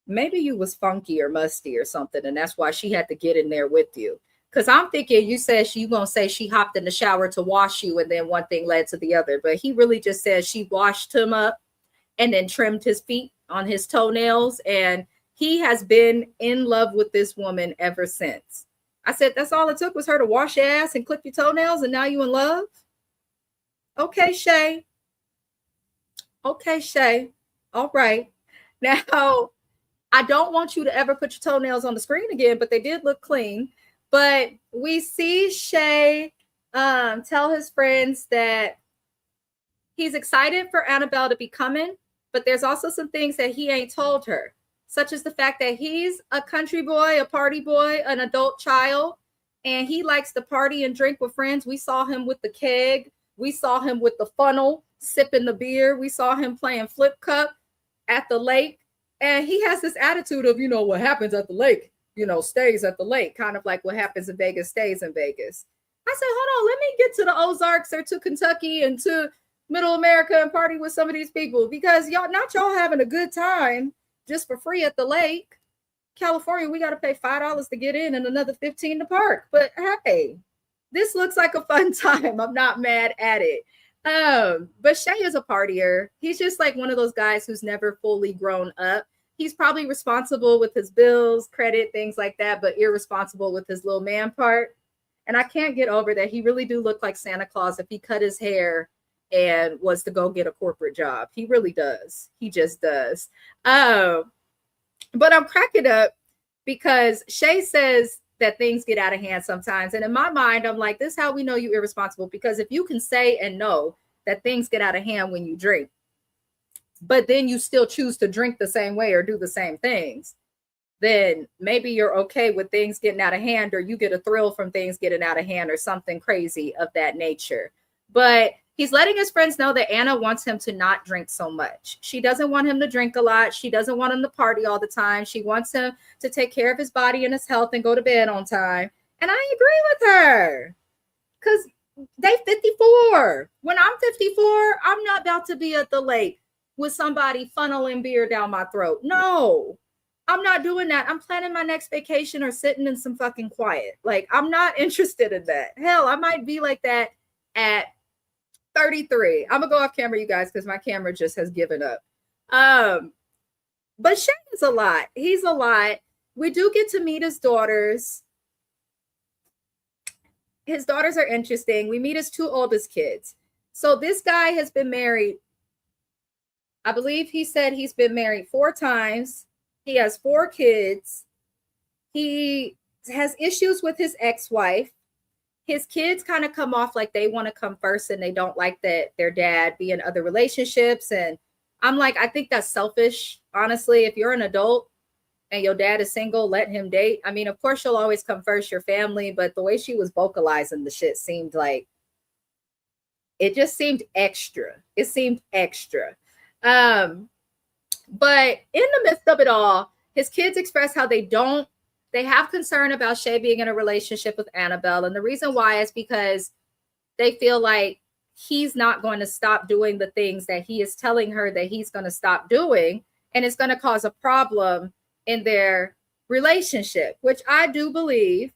Speaker 1: Maybe you was funky or musty or something, and that's why she had to get in there with you. Because I'm thinking you said you gonna say she hopped in the shower to wash you, and then one thing led to the other. But he really just said she washed him up and then trimmed his feet on his toenails, and he has been in love with this woman ever since. I said, that's all it took was her to wash your ass and clip your toenails, and now you in love? Okay, Shay. Okay, Shay. All right. Now, I don't want you to ever put your toenails on the screen again, but they did look clean. But we see Shay tell his friends that he's excited for Annabelle to be coming, but there's also some things that he ain't told her, such as the fact that he's a country boy, a party boy, an adult child, and he likes to party and drink with friends. We saw him with the keg. We saw him with the funnel, sipping the beer. We saw him playing flip cup at the lake. And he has this attitude of, what happens at the lake, stays at the lake, kind of like what happens in Vegas stays in Vegas. I said, hold on, let me get to the Ozarks or to Kentucky and to Middle America and party with some of these people, because y'all having a good time just for free at the lake. California, we got to pay $5 to get in and another $15 to park. But hey, this looks like a fun time. I'm not mad at it. But Shay is a partier. He's just like one of those guys who's never fully grown up. He's probably responsible with his bills, credit, things like that, but irresponsible with his little man part. And I can't get over that. He really do look like Santa Claus if he cut his hair and was to go get a corporate job. He really does. He just does. But I'm cracking up because Shay says that things get out of hand sometimes. And in my mind, I'm like, this is how we know you're irresponsible. Because if you can say and know that things get out of hand when you drink, but then you still choose to drink the same way or do the same things, then maybe you're okay with things getting out of hand, or you get a thrill from things getting out of hand or something crazy of that nature. But he's letting his friends know that Anna wants him to not drink so much. She doesn't want him to drink a lot. She doesn't want him to party all the time. She wants him to take care of his body and his health and go to bed on time. And I agree with her, because they 54. When I'm 54, I'm not about to be at the lake with somebody funneling beer down my throat. No, I'm not doing that. I'm planning my next vacation or sitting in some fucking quiet. Like, I'm not interested in that. Hell, I might be like that at 33. I'm gonna go off camera, you guys, because my camera just has given up. But Shane is a lot. He's a lot. We do get to meet his daughters. His daughters are interesting. We meet his two oldest kids. So this guy has been married. I believe he said he's been married 4 times. He has 4 kids. He has issues with his ex-wife. His kids kind of come off like they want to come first and they don't like that their dad be in other relationships. And I'm like, I think that's selfish. Honestly, if you're an adult and your dad is single, let him date. I mean, of course, you'll always come first, your family. But the way she was vocalizing the shit seemed like, it just seemed extra. It seemed extra. But in the midst of it all, his kids express how they have concern about Shay being in a relationship with Annabelle. And the reason why is because they feel like he's not going to stop doing the things that he is telling her that he's going to stop doing. And it's going to cause a problem in their relationship, which I do believe.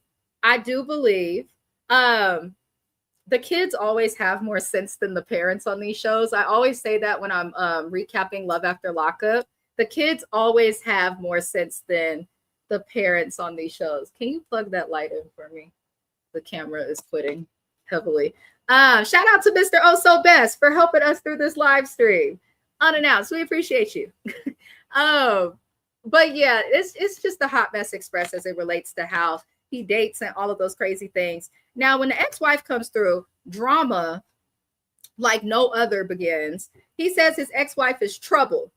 Speaker 1: The kids always have more sense than the parents on these shows. I always say that when I'm recapping Love After Lockup. The kids always have more sense than the parents on these shows. Can you plug that light in for me? The camera is quitting heavily. Shout out to Mr. Oh So Best for helping us through this live stream. Unannounced. We appreciate you. But yeah, it's just the hot mess express as it relates to how he dates and all of those crazy things. Now, when the ex-wife comes through, drama like no other begins. He says his ex-wife is trouble,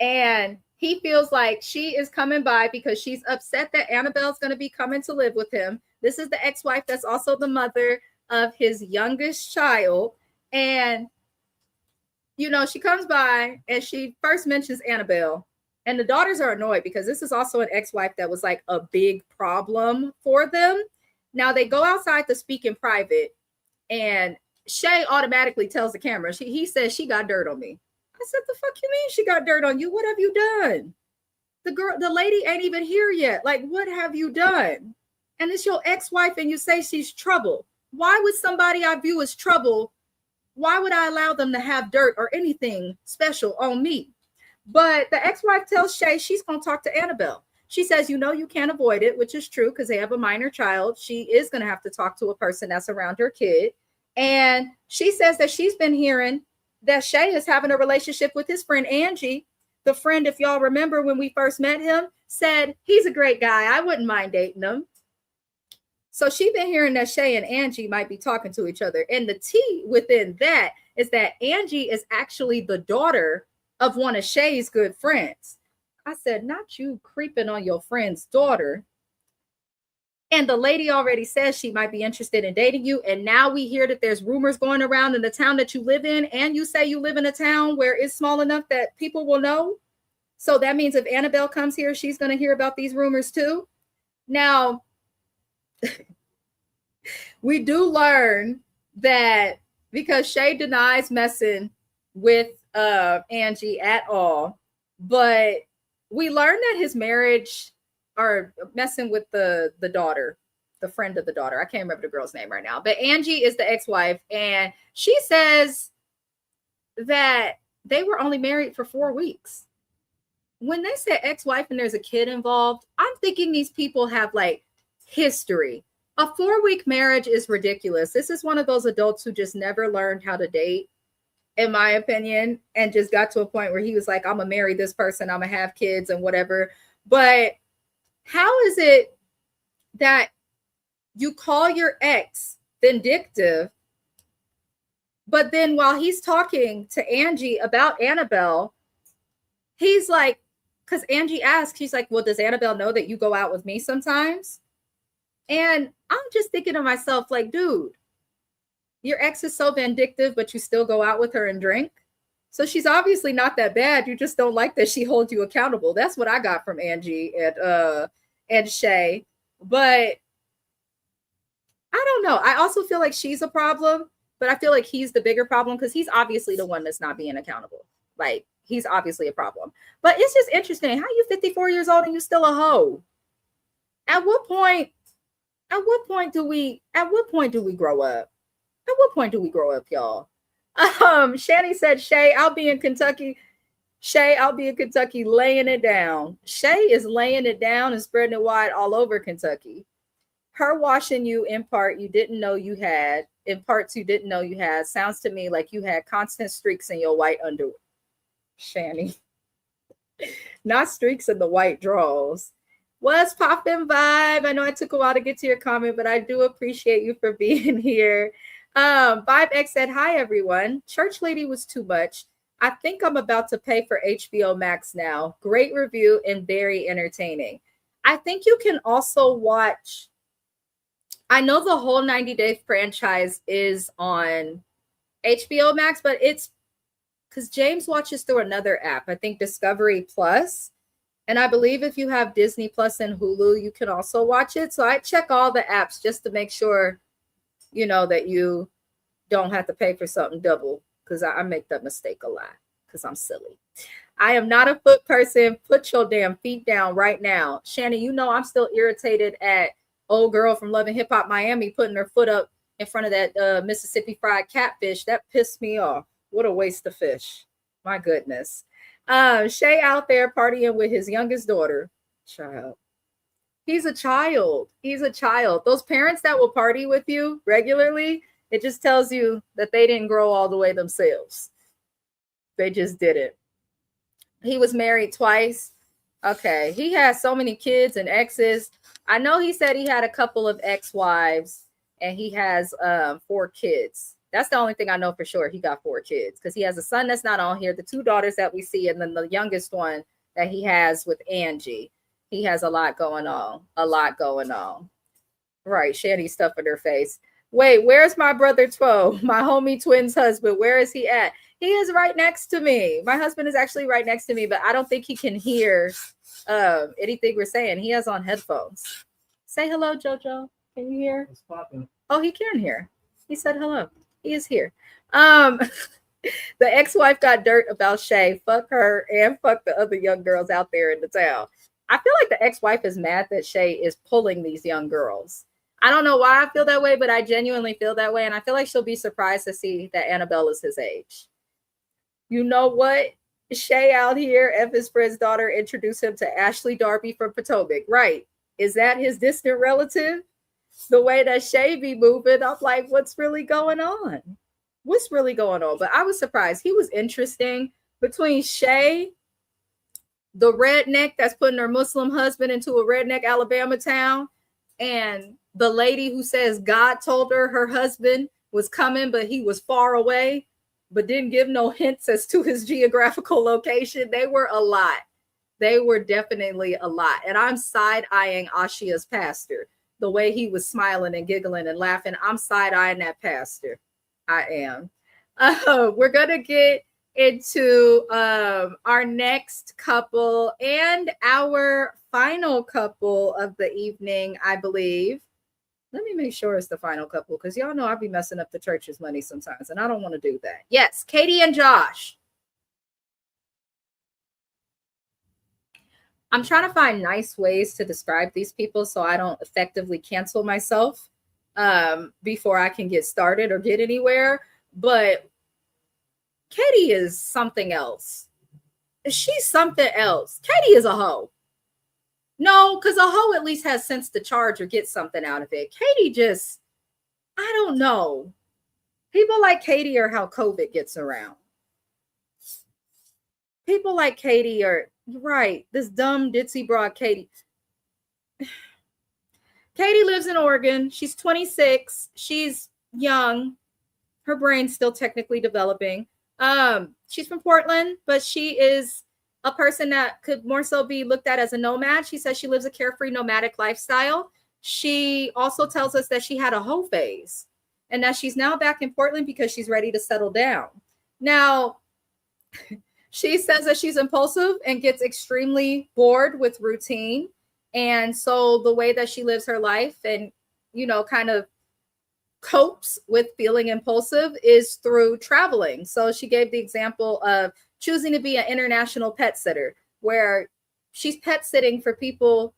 Speaker 1: and he feels like she is coming by because she's upset that Annabelle's going to be coming to live with him. This is the ex-wife that's also the mother of his youngest child. And, you know, she comes by and she first mentions Annabelle. And the daughters are annoyed because this is also an ex-wife that was like a big problem for them. Now they go outside to speak in private, and Shay automatically tells the camera, he says she got dirt on me. I said, the fuck you mean she got dirt on you? What have you done? The lady ain't even here yet. Like, what have you done? And it's your ex-wife and you say she's trouble. Why would somebody I view as trouble, why would I allow them to have dirt or anything special on me? But the ex-wife tells Shay she's going to talk to Annabelle. She says, you know, you can't avoid it, which is true because they have a minor child. She is going to have to talk to a person that's around her kid. And she says that she's been hearing that Shay is having a relationship with his friend Angie. The friend, if y'all remember when we first met him, said he's a great guy. I wouldn't mind dating him. So she's been hearing that Shay and Angie might be talking to each other. And the tea within that is that Angie is actually the daughter of one of Shay's good friends. I said, not you creeping on your friend's daughter. And the lady already says she might be interested in dating you. And now we hear that there's rumors going around in the town that you live in. And you say you live in a town where it's small enough that people will know. So that means if Annabelle comes here, she's going to hear about these rumors too. Now, we do learn that because Shay denies messing with Angie at all, but we learned that his marriage or messing with the daughter, the friend of the daughter. I can't remember the girl's name right now, but Angie is the ex-wife. And she says that they were only married for 4 weeks. When they say ex-wife and there's a kid involved, I'm thinking these people have like history. A 4-week marriage is ridiculous. This is one of those adults who just never learned how to date, in my opinion, and just got to a point where he was like, I'm gonna marry this person, I'm gonna have kids and whatever. But how is it that you call your ex vindictive, but then while he's talking to Angie about Annabelle, he's like, because Angie asks, she's like, well, does Annabelle know that you go out with me sometimes? And I'm just thinking to myself, like, dude, your ex is so vindictive, but you still go out with her and drink. So she's obviously not that bad. You just don't like that she holds you accountable. That's what I got from Angie and Shay. But I don't know. I also feel like she's a problem, but I feel like he's the bigger problem because he's obviously the one that's not being accountable. Like, he's obviously a problem. But it's just interesting. How are you 54 years old and you still a hoe? At what point do we grow up? At what point do we grow up, y'all? Shani said, Shay, I'll be in Kentucky. Shay, I'll be in Kentucky laying it down. Shay is laying it down and spreading it wide all over Kentucky. Her washing you in part you didn't know you had, in parts you didn't know you had. Sounds to me like you had constant streaks in your white underwear. Shani. Not streaks in the white drawers. What's poppin' vibe? I know I took a while to get to your comment, but I do appreciate you for being here. Vibe X said, hi, everyone. Church Lady was too much. I think I'm about to pay for HBO Max now. Great review and very entertaining. I think you can also watch, I know the whole 90 Day franchise is on HBO Max, but it's because James watches through another app, I think Discovery Plus. And I believe if you have Disney Plus and Hulu, you can also watch it. So I check all the apps just to make sure, you know, that you don't have to pay for something double, because I make that mistake a lot because I'm silly. I am not a foot person. Put your damn feet down right now. Shannon, you know I'm still irritated at old girl from Love and Hip Hop Miami putting her foot up in front of that Mississippi fried catfish. That pissed me off. What a waste of fish. My goodness. Shay out there partying with his youngest daughter. Child. He's a child. He's a child. Those parents that will party with you regularly, it just tells you that they didn't grow all the way themselves. They just did it. He was married twice. Okay, he has so many kids and exes. I know he said he had a couple of ex-wives and he has 4 kids. That's the only thing I know for sure. He got 4 kids because he has a son that's not on here, the 2 daughters that we see, and then the youngest one that he has with Angie. He has a lot going on. A lot going on. Right, Shanny stuff in her face. Wait, where's my brother Two? My homie twin's husband. Where is he at? He is right next to me. My husband is actually right next to me, but I don't think he can hear anything we're saying. He has on headphones. Say hello, Jojo. Can you hear?
Speaker 2: It's popping.
Speaker 1: Oh, he can hear. He said hello. He is here. The ex-wife got dirt about Shay. Fuck her and fuck the other young girls out there in the town. I feel like the ex-wife is mad that Shay is pulling these young girls. I don't know why I feel that way, but I genuinely feel that way. And I feel like she'll be surprised to see that Annabelle is his age. You know what? Shay out here, Evan's friend's daughter, introduced him to Ashley Darby from Potomac. Right. Is that his distant relative? The way that Shay be moving, I'm like, what's really going on? What's really going on? But I was surprised. He was interesting. Between Shay, the redneck that's putting her Muslim husband into a redneck Alabama town, and the lady who says God told her husband was coming, but he was far away, but didn't give no hints as to his geographical location. They were a lot. They were definitely a lot. And I'm side-eyeing Ashia's pastor. The way he was smiling and giggling and laughing, I'm side-eyeing that pastor. I am. We're going to get into our next couple and our final couple of the evening, I believe. Let me make sure it's the final couple because y'all know I'll be messing up the church's money sometimes and I don't want to do that. Yes, Katie and Josh. I'm trying to find nice ways to describe these people so I don't effectively cancel myself before I can get started or get anywhere. But Katie is something else. She's something else. Katie is a hoe. No, because a hoe at least has sense to charge or get something out of it. Katie just, I don't know. People like Katie are how COVID gets around. People like Katie are, right, this dumb ditzy broad Katie. Katie lives in Oregon. She's 26. She's young. Her brain's still technically developing. She's from Portland, but she is a person that could more so be looked at as a nomad. She says she lives a carefree nomadic lifestyle. She also tells us that she had a hoe phase and that she's now back in Portland because she's ready to settle down. Now, she says that she's impulsive and gets extremely bored with routine. And so the way that she lives her life and, you know, kind of copes with feeling impulsive is through traveling. So she gave the example of choosing to be an international pet sitter, where she's pet sitting for people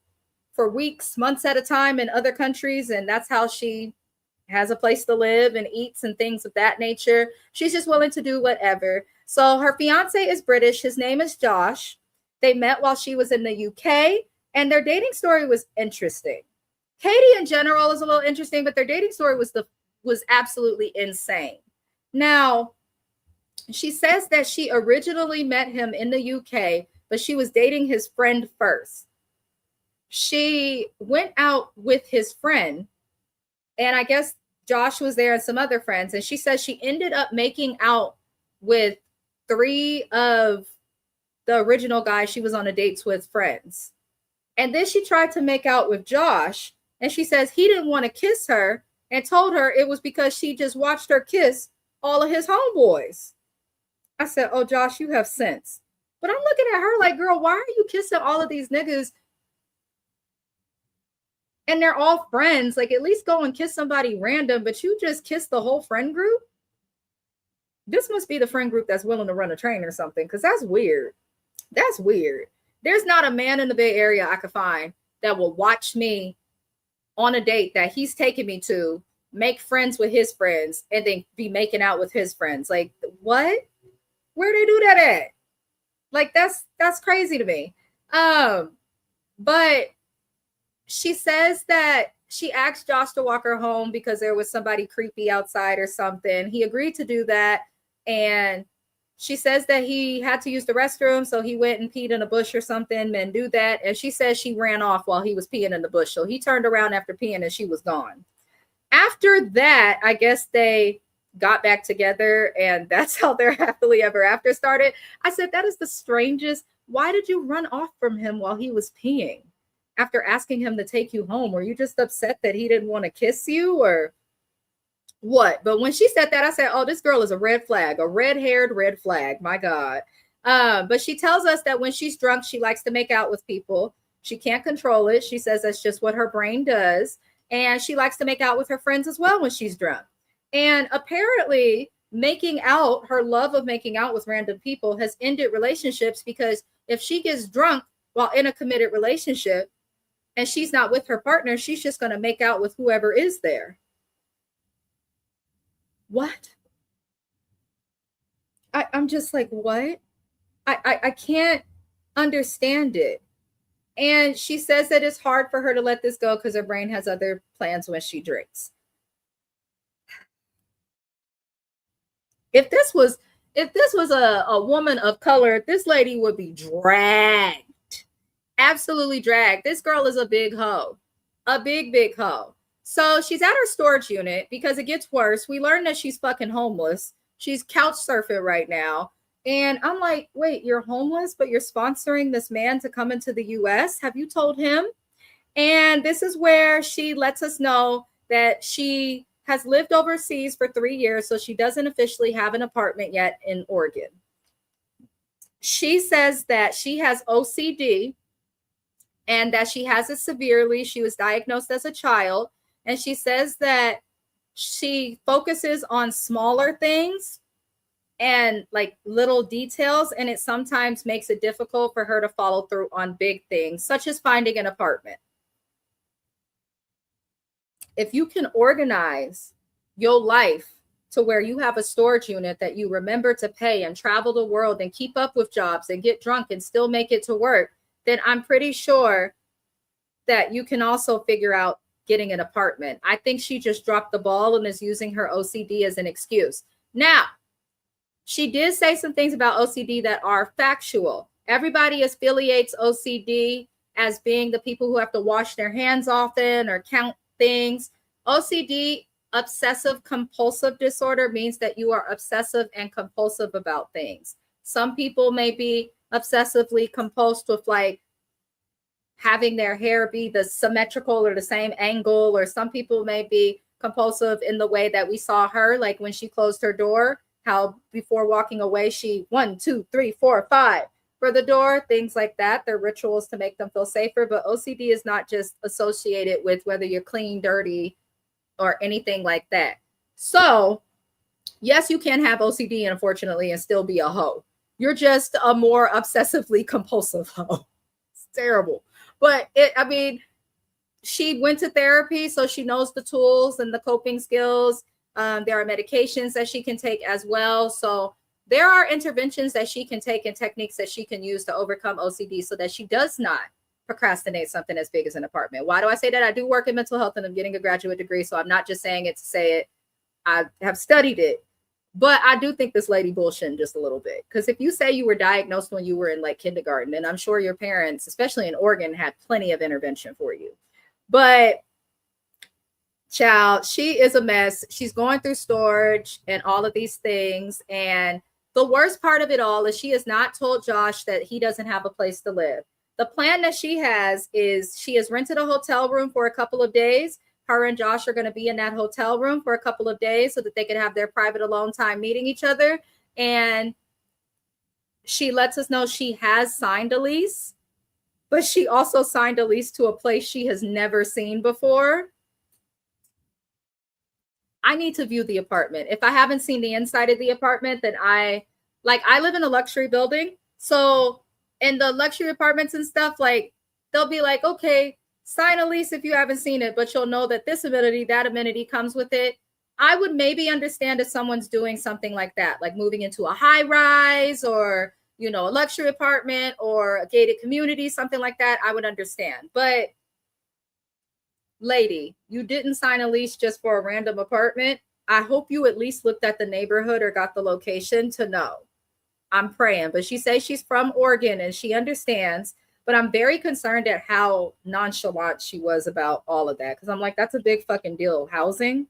Speaker 1: for weeks, months at a time in other countries. And that's how she has a place to live and eats and things of that nature. She's just willing to do whatever. So her fiance is British. His name is Josh. They met while she was in the UK, and their dating story was interesting. Katie in general is a little interesting, but their dating story was absolutely insane. Now, she says that she originally met him in the UK, but she was dating his friend first. She went out with his friend, and I guess Josh was there and some other friends, and she says she ended up making out with 3 of the original guys she was on a dates with friends. And then she tried to make out with Josh, and she says he didn't want to kiss her and told her it was because she just watched her kiss all of his homeboys. I said, oh, Josh, you have sense. But I'm looking at her like, girl, why are you kissing all of these niggas? And they're all friends. Like, at least go and kiss somebody random, but you just kiss the whole friend group? This must be the friend group that's willing to run a train or something, because that's weird. That's weird. There's not a man in the Bay Area I could find that will watch me on a date that he's taking me to, make friends with his friends, and then be making out with his friends. Like, what? Where they do that at? Like, that's crazy to me. But she says that she asked Josh to walk her home because there was somebody creepy outside or something. He agreed to do that. And she says that he had to use the restroom, so he went and peed in a bush or something. Men do that. And she says she ran off while he was peeing in the bush. So he turned around after peeing and she was gone. After that, I guess they got back together, and that's how their happily ever after started. I said, that is the strangest. Why did you run off from him while he was peeing after asking him to take you home? Were you just upset that he didn't want to kiss you or what? But when she said that, I said, oh, this girl is a red flag, a red-haired red flag. My God. But she tells us that when she's drunk, she likes to make out with people. She can't control it. She says that's just what her brain does. And she likes to make out with her friends as well when she's drunk. And apparently making out, her love of making out with random people has ended relationships, because if she gets drunk while in a committed relationship and she's not with her partner, she's just going to make out with whoever is there. What? I'm just like, what? I can't understand it. And she says that it's hard for her to let this go because her brain has other plans when she drinks. If this was a woman of color, this lady would be dragged. Absolutely dragged. This girl is a big hoe. A big hoe. So she's at her storage unit because it gets worse. We learned that she's fucking homeless. She's couch surfing right now. And I'm like, wait, you're homeless, but you're sponsoring this man to come into the US? Have you told him? And this is where she lets us know that she has lived overseas for 3 years, so she doesn't officially have an apartment yet in Oregon. She says that she has OCD and that she has it severely. She was diagnosed as a child. And she says that she focuses on smaller things and like little details, and it sometimes makes it difficult for her to follow through on big things, such as finding an apartment. If you can organize your life to where you have a storage unit that you remember to pay and travel the world and keep up with jobs and get drunk and still make it to work, then I'm pretty sure that you can also figure out getting an apartment. I think she just dropped the ball and is using her OCD as an excuse. Now, she did say some things about OCD that are factual. Everybody affiliates OCD as being the people who have to wash their hands often or count things. OCD, obsessive compulsive disorder, means that you are obsessive and compulsive about things. Some people may be obsessively compulsed with like having their hair be the symmetrical or the same angle, or some people may be compulsive in the way that we saw her, like when she closed her door, how before walking away, she 1, 2, 3, 4, 5 for the door, things like that. They're rituals to make them feel safer. But OCD is not just associated with whether you're clean, dirty, or anything like that. So yes, you can have OCD, unfortunately, and still be a hoe. You're just a more obsessively compulsive hoe. It's terrible. But she went to therapy, so she knows the tools and the coping skills. There are medications that she can take as well. So there are interventions that she can take and techniques that she can use to overcome OCD so that she does not procrastinate something as big as an apartment. Why do I say that? I do work in mental health and I'm getting a graduate degree, so I'm not just saying it to say it. I have studied it. But I do think this lady bullshitting just a little bit. Because if you say you were diagnosed when you were in like kindergarten, then I'm sure your parents, especially in Oregon, had plenty of intervention for you. But child, she is a mess. She's going through storage and all of these things. And the worst part of it all is she has not told Josh that he doesn't have a place to live. The plan that she has is she has rented a hotel room for a couple of days. Her and Josh are going to be in that hotel room for a couple of days so that they can have their private alone time meeting each other. And she lets us know she has signed a lease, but she also signed a lease to a place she has never seen before. I need to view the apartment. If I haven't seen the inside of the apartment, then I live in a luxury building. So in the luxury apartments and stuff, like they'll be like, okay, sign a lease if you haven't seen it, but you'll know that this amenity, that amenity comes with it. I would maybe understand if someone's doing something like that, like moving into a high rise or, a luxury apartment or a gated community, something like that. I would understand. But lady, you didn't sign a lease just for a random apartment. I hope you at least looked at the neighborhood or got the location to know. I'm praying. But she says she's from Oregon and she understands. But I'm very concerned at how nonchalant she was about all of that. Because I'm like, that's a big fucking deal. Housing,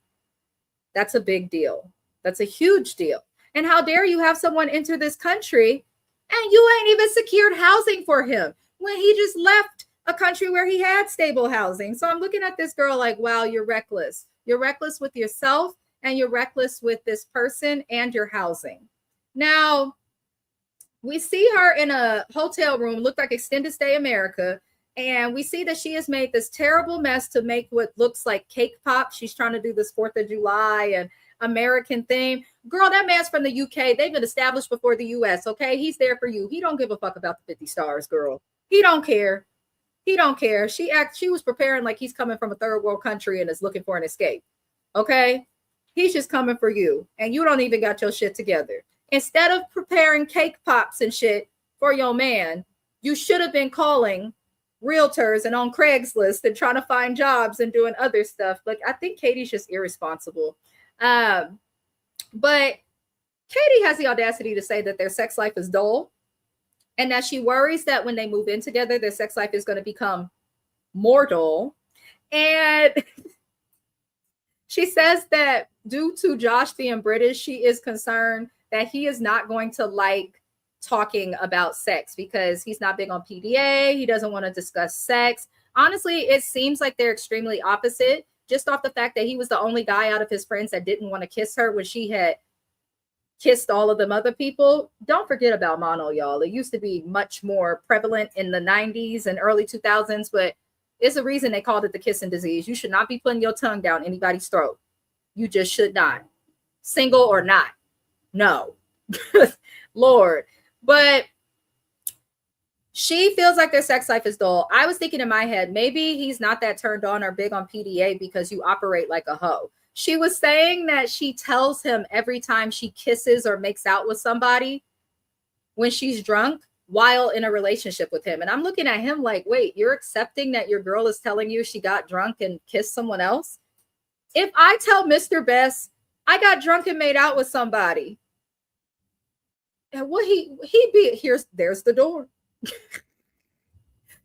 Speaker 1: that's a big deal. That's a huge deal. And how dare you have someone enter this country and you ain't even secured housing for him when he just left a country where he had stable housing. So I'm looking at this girl like, wow, you're reckless. You're reckless with yourself and you're reckless with this person and your housing. Now, we see her in a hotel room, look like Extended Stay America, and we see that she has made this terrible mess to make what looks like cake pop. She's trying to do this 4th of July and American theme. Girl, that man's from the UK. They've been established before the US, okay? He's there for you. He don't give a fuck about the 50 stars, girl. He don't care. He don't care. She was preparing like he's coming from a third world country and is looking for an escape, okay? He's just coming for you, and you don't even got your shit together. Instead of preparing cake pops and shit for your man, you should have been calling realtors and on Craigslist and trying to find jobs and doing other stuff. Like, I think Katie's just irresponsible. But Katie has the audacity to say that their sex life is dull and that she worries that when they move in together, their sex life is going to become more dull. And she says that due to Josh being British, she is concerned that he is not going to like talking about sex because he's not big on PDA. He doesn't want to discuss sex. Honestly, it seems like they're extremely opposite, just off the fact that he was the only guy out of his friends that didn't want to kiss her when she had kissed all of them other people. Don't forget about mono, y'all. It used to be much more prevalent in the 90s and early 2000s, but it's a reason they called it the kissing disease. You should not be putting your tongue down anybody's throat. You just should not. Single or not. No. Lord. But she feels like their sex life is dull. I was thinking in my head, maybe he's not that turned on or big on PDA because you operate like a hoe. She was saying that she tells him every time she kisses or makes out with somebody when she's drunk while in a relationship with him. And I'm looking at him like, wait, you're accepting that your girl is telling you she got drunk and kissed someone else? If I tell Mr. Best I got drunk and made out with somebody, and what he be there's the door.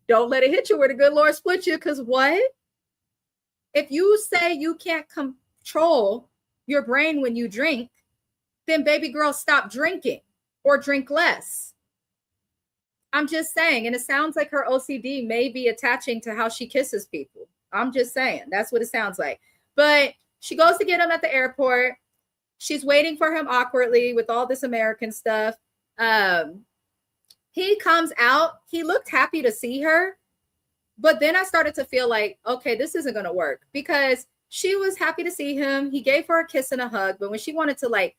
Speaker 1: Don't let it hit you where the good Lord split you. Because what? If you say you can't control your brain when you drink, then baby girl, stop drinking or drink less. I'm just saying. And it sounds like her OCD may be attaching to how she kisses people. I'm just saying. That's what it sounds like. But she goes to get him at the airport. She's waiting for him awkwardly with all this American stuff. He comes out. He looked happy to see her. But then I started to feel like, okay, this isn't going to work because she was happy to see him. He gave her a kiss and a hug. But when she wanted to like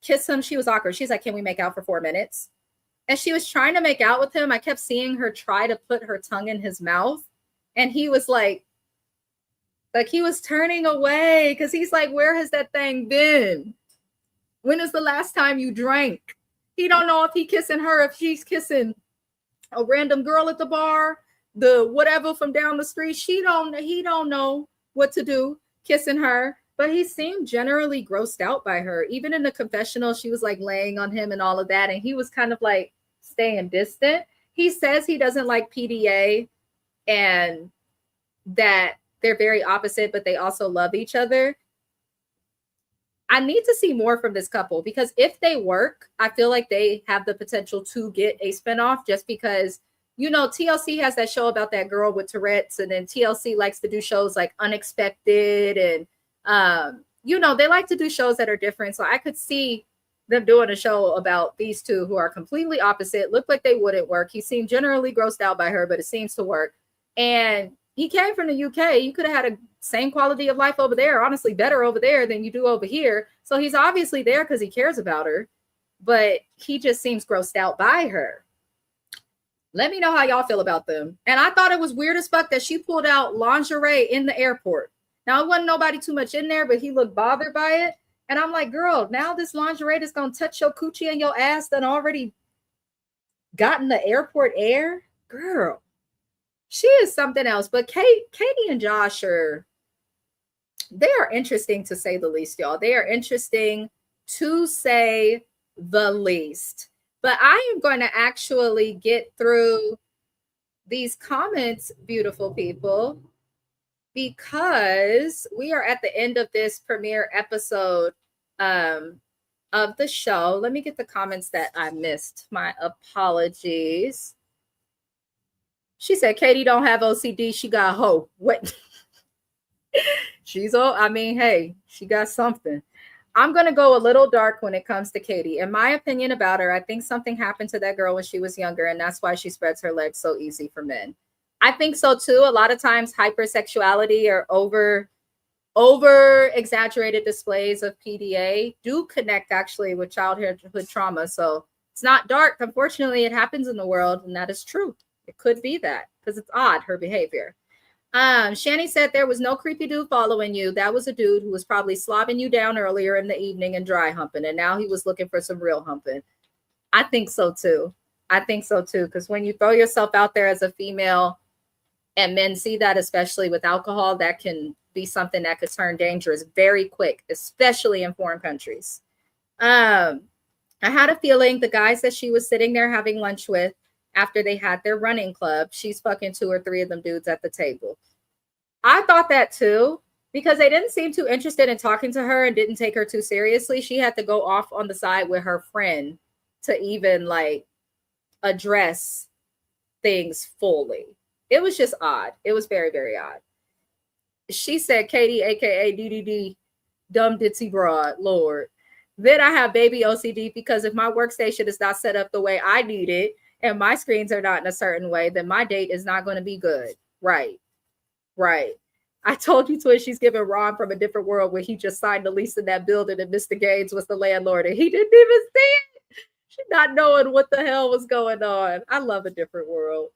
Speaker 1: kiss him, she was awkward. She's like, can we make out for 4 minutes? And she was trying to make out with him. I kept seeing her try to put her tongue in his mouth. And he was like he was turning away because he's like, where has that thing been? When is the last time you drank? He don't know if he kissing her, if she's kissing a random girl at the bar, the whatever from down the street. He don't know what to do kissing her, but he seemed generally grossed out by her. Even in the confessional, she was like laying on him and all of that. And he was kind of like staying distant. He says he doesn't like PDA and that they're very opposite, but they also love each other. I need to see more from this couple because if they work, I feel like they have the potential to get a spinoff just because, you know, TLC has that show about that girl with Tourette's, and then TLC likes to do shows like Unexpected and, you know, they like to do shows that are different. So I could see them doing a show about these two who are completely opposite, look like they wouldn't work. He seemed generally grossed out by her, but it seems to work. And he came from the UK. You could have had a same quality of life over there, honestly, better over there than you do over here. So he's obviously there because he cares about her, but he just seems grossed out by her. Let me know how y'all feel about them. And I thought it was weird as fuck that she pulled out lingerie in the airport. Now, it wasn't nobody too much in there, but he looked bothered by it. And I'm like, girl, now this lingerie that's going to touch your coochie and your ass done already gotten the airport air? Girl. She is something else. But Katie and Josh they are interesting to say the least, y'all. They are interesting to say the least. But I am going to actually get through these comments, beautiful people, because we are at the end of this premiere episode of the show. Let me get the comments that I missed. My apologies. She said, Katie don't have OCD. She got hope. What? She's old. I mean, hey, she got something. I'm going to go a little dark when it comes to Katie. In my opinion about her, I think something happened to that girl when she was younger, and that's why she spreads her legs so easy for men. I think so too. A lot of times hypersexuality or over exaggerated displays of PDA do connect actually with childhood trauma. So it's not dark. Unfortunately, it happens in the world, and that is true. It could be that because it's odd, her behavior. Shani said there was no creepy dude following you. That was a dude who was probably slobbing you down earlier in the evening and dry humping, and now he was looking for some real humping. I think so too. Because when you throw yourself out there as a female and men see that, especially with alcohol, that can be something that could turn dangerous very quick, especially in foreign countries. I had a feeling the guys that she was sitting there having lunch with after they had their running club, she's fucking 2 or 3 of them dudes at the table. I thought that too, because they didn't seem too interested in talking to her and didn't take her too seriously. She had to go off on the side with her friend to even like address things fully. It was just odd. It was very, very odd. She said, Katie, aka DDD, dumb ditzy broad, Lord. Then I have baby OCD because if my workstation is not set up the way I need it and my screens are not in a certain way, then my date is not going to be good. Right. I told you, Twitch, she's giving Ron from a different world where he just signed the lease in that building and Mr. Gaines was the landlord and he didn't even see it. She's not knowing what the hell was going on. I love a different world.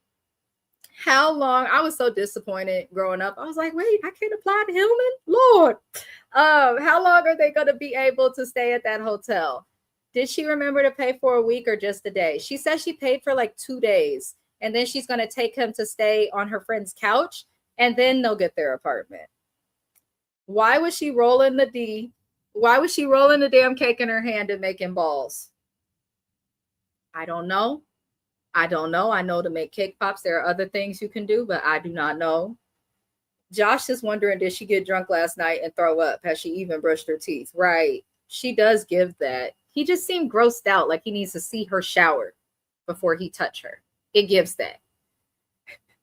Speaker 1: How long? I was so disappointed growing up. I was like, wait, I can't apply to Hillman? Lord. How long are they going to be able to stay at that hotel? Did she remember to pay for a week or just a day? She said she paid for like 2 days, and then she's going to take him to stay on her friend's couch, and then they'll get their apartment. Why was she rolling the damn cake in her hand and making balls? I don't know. I know to make cake pops, there are other things you can do, but I do not know. Josh is wondering, did she get drunk last night and throw up? Has she even brushed her teeth? Right. She does give that. He just seemed grossed out, like he needs to see her shower before he touch her. It gives that.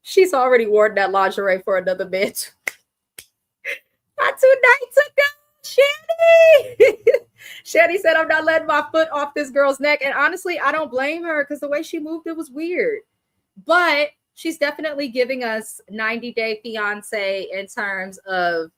Speaker 1: She's already worn that lingerie for another man. Not 2 nights ago, Shanny. Shanny said, I'm not letting my foot off this girl's neck. And honestly, I don't blame her because the way she moved, it was weird. But she's definitely giving us 90 Day Fiance in terms of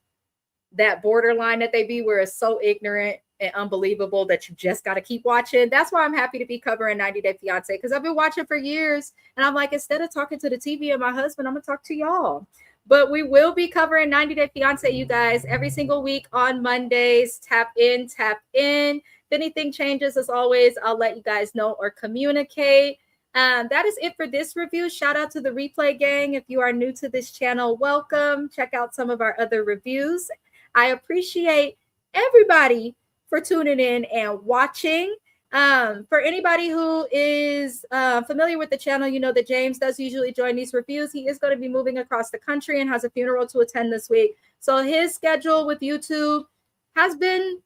Speaker 1: that borderline that they be, where it's so ignorant and unbelievable that you just got to keep watching. That's why I'm happy to be covering 90 Day Fiance, because I've been watching for years. And I'm like, instead of talking to the TV and my husband, I'm going to talk to y'all. But we will be covering 90 Day Fiance, you guys, every single week on Mondays. Tap in. If anything changes, as always, I'll let you guys know or communicate. That is it for this review. Shout out to the replay gang. If you are new to this channel, welcome. Check out some of our other reviews. I appreciate everybody for tuning in and watching. For anybody who is familiar with the channel, you know that James does usually join these reviews. He is going to be moving across the country and has a funeral to attend this week. So his schedule with YouTube has been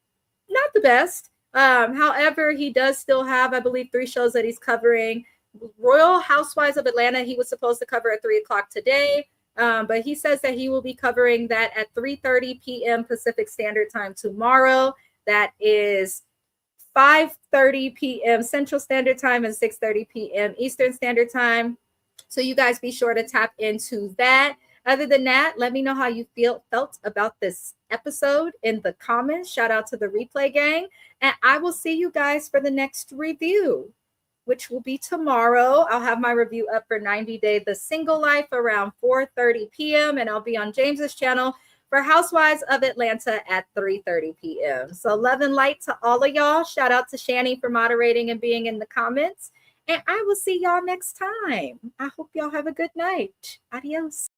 Speaker 1: not the best. However, he does still have, I believe, 3 shows that he's covering. Royal Housewives of Atlanta, he was supposed to cover at 3 o'clock today. But he says that he will be covering that at 3:30 p.m. Pacific Standard Time tomorrow. That is 5:30 p.m. Central Standard Time and 6:30 p.m. Eastern Standard Time. So you guys be sure to tap into that. Other than that, let me know how you felt about this episode in the comments. Shout out to the replay gang. And I will see you guys for the next review, which will be tomorrow. I'll have my review up for 90 Day The Single Life around 4:30 p.m. And I'll be on James's channel for Housewives of Atlanta at 3:30 p.m. So love and light to all of y'all. Shout out to Shani for moderating and being in the comments. And I will see y'all next time. I hope y'all have a good night. Adios.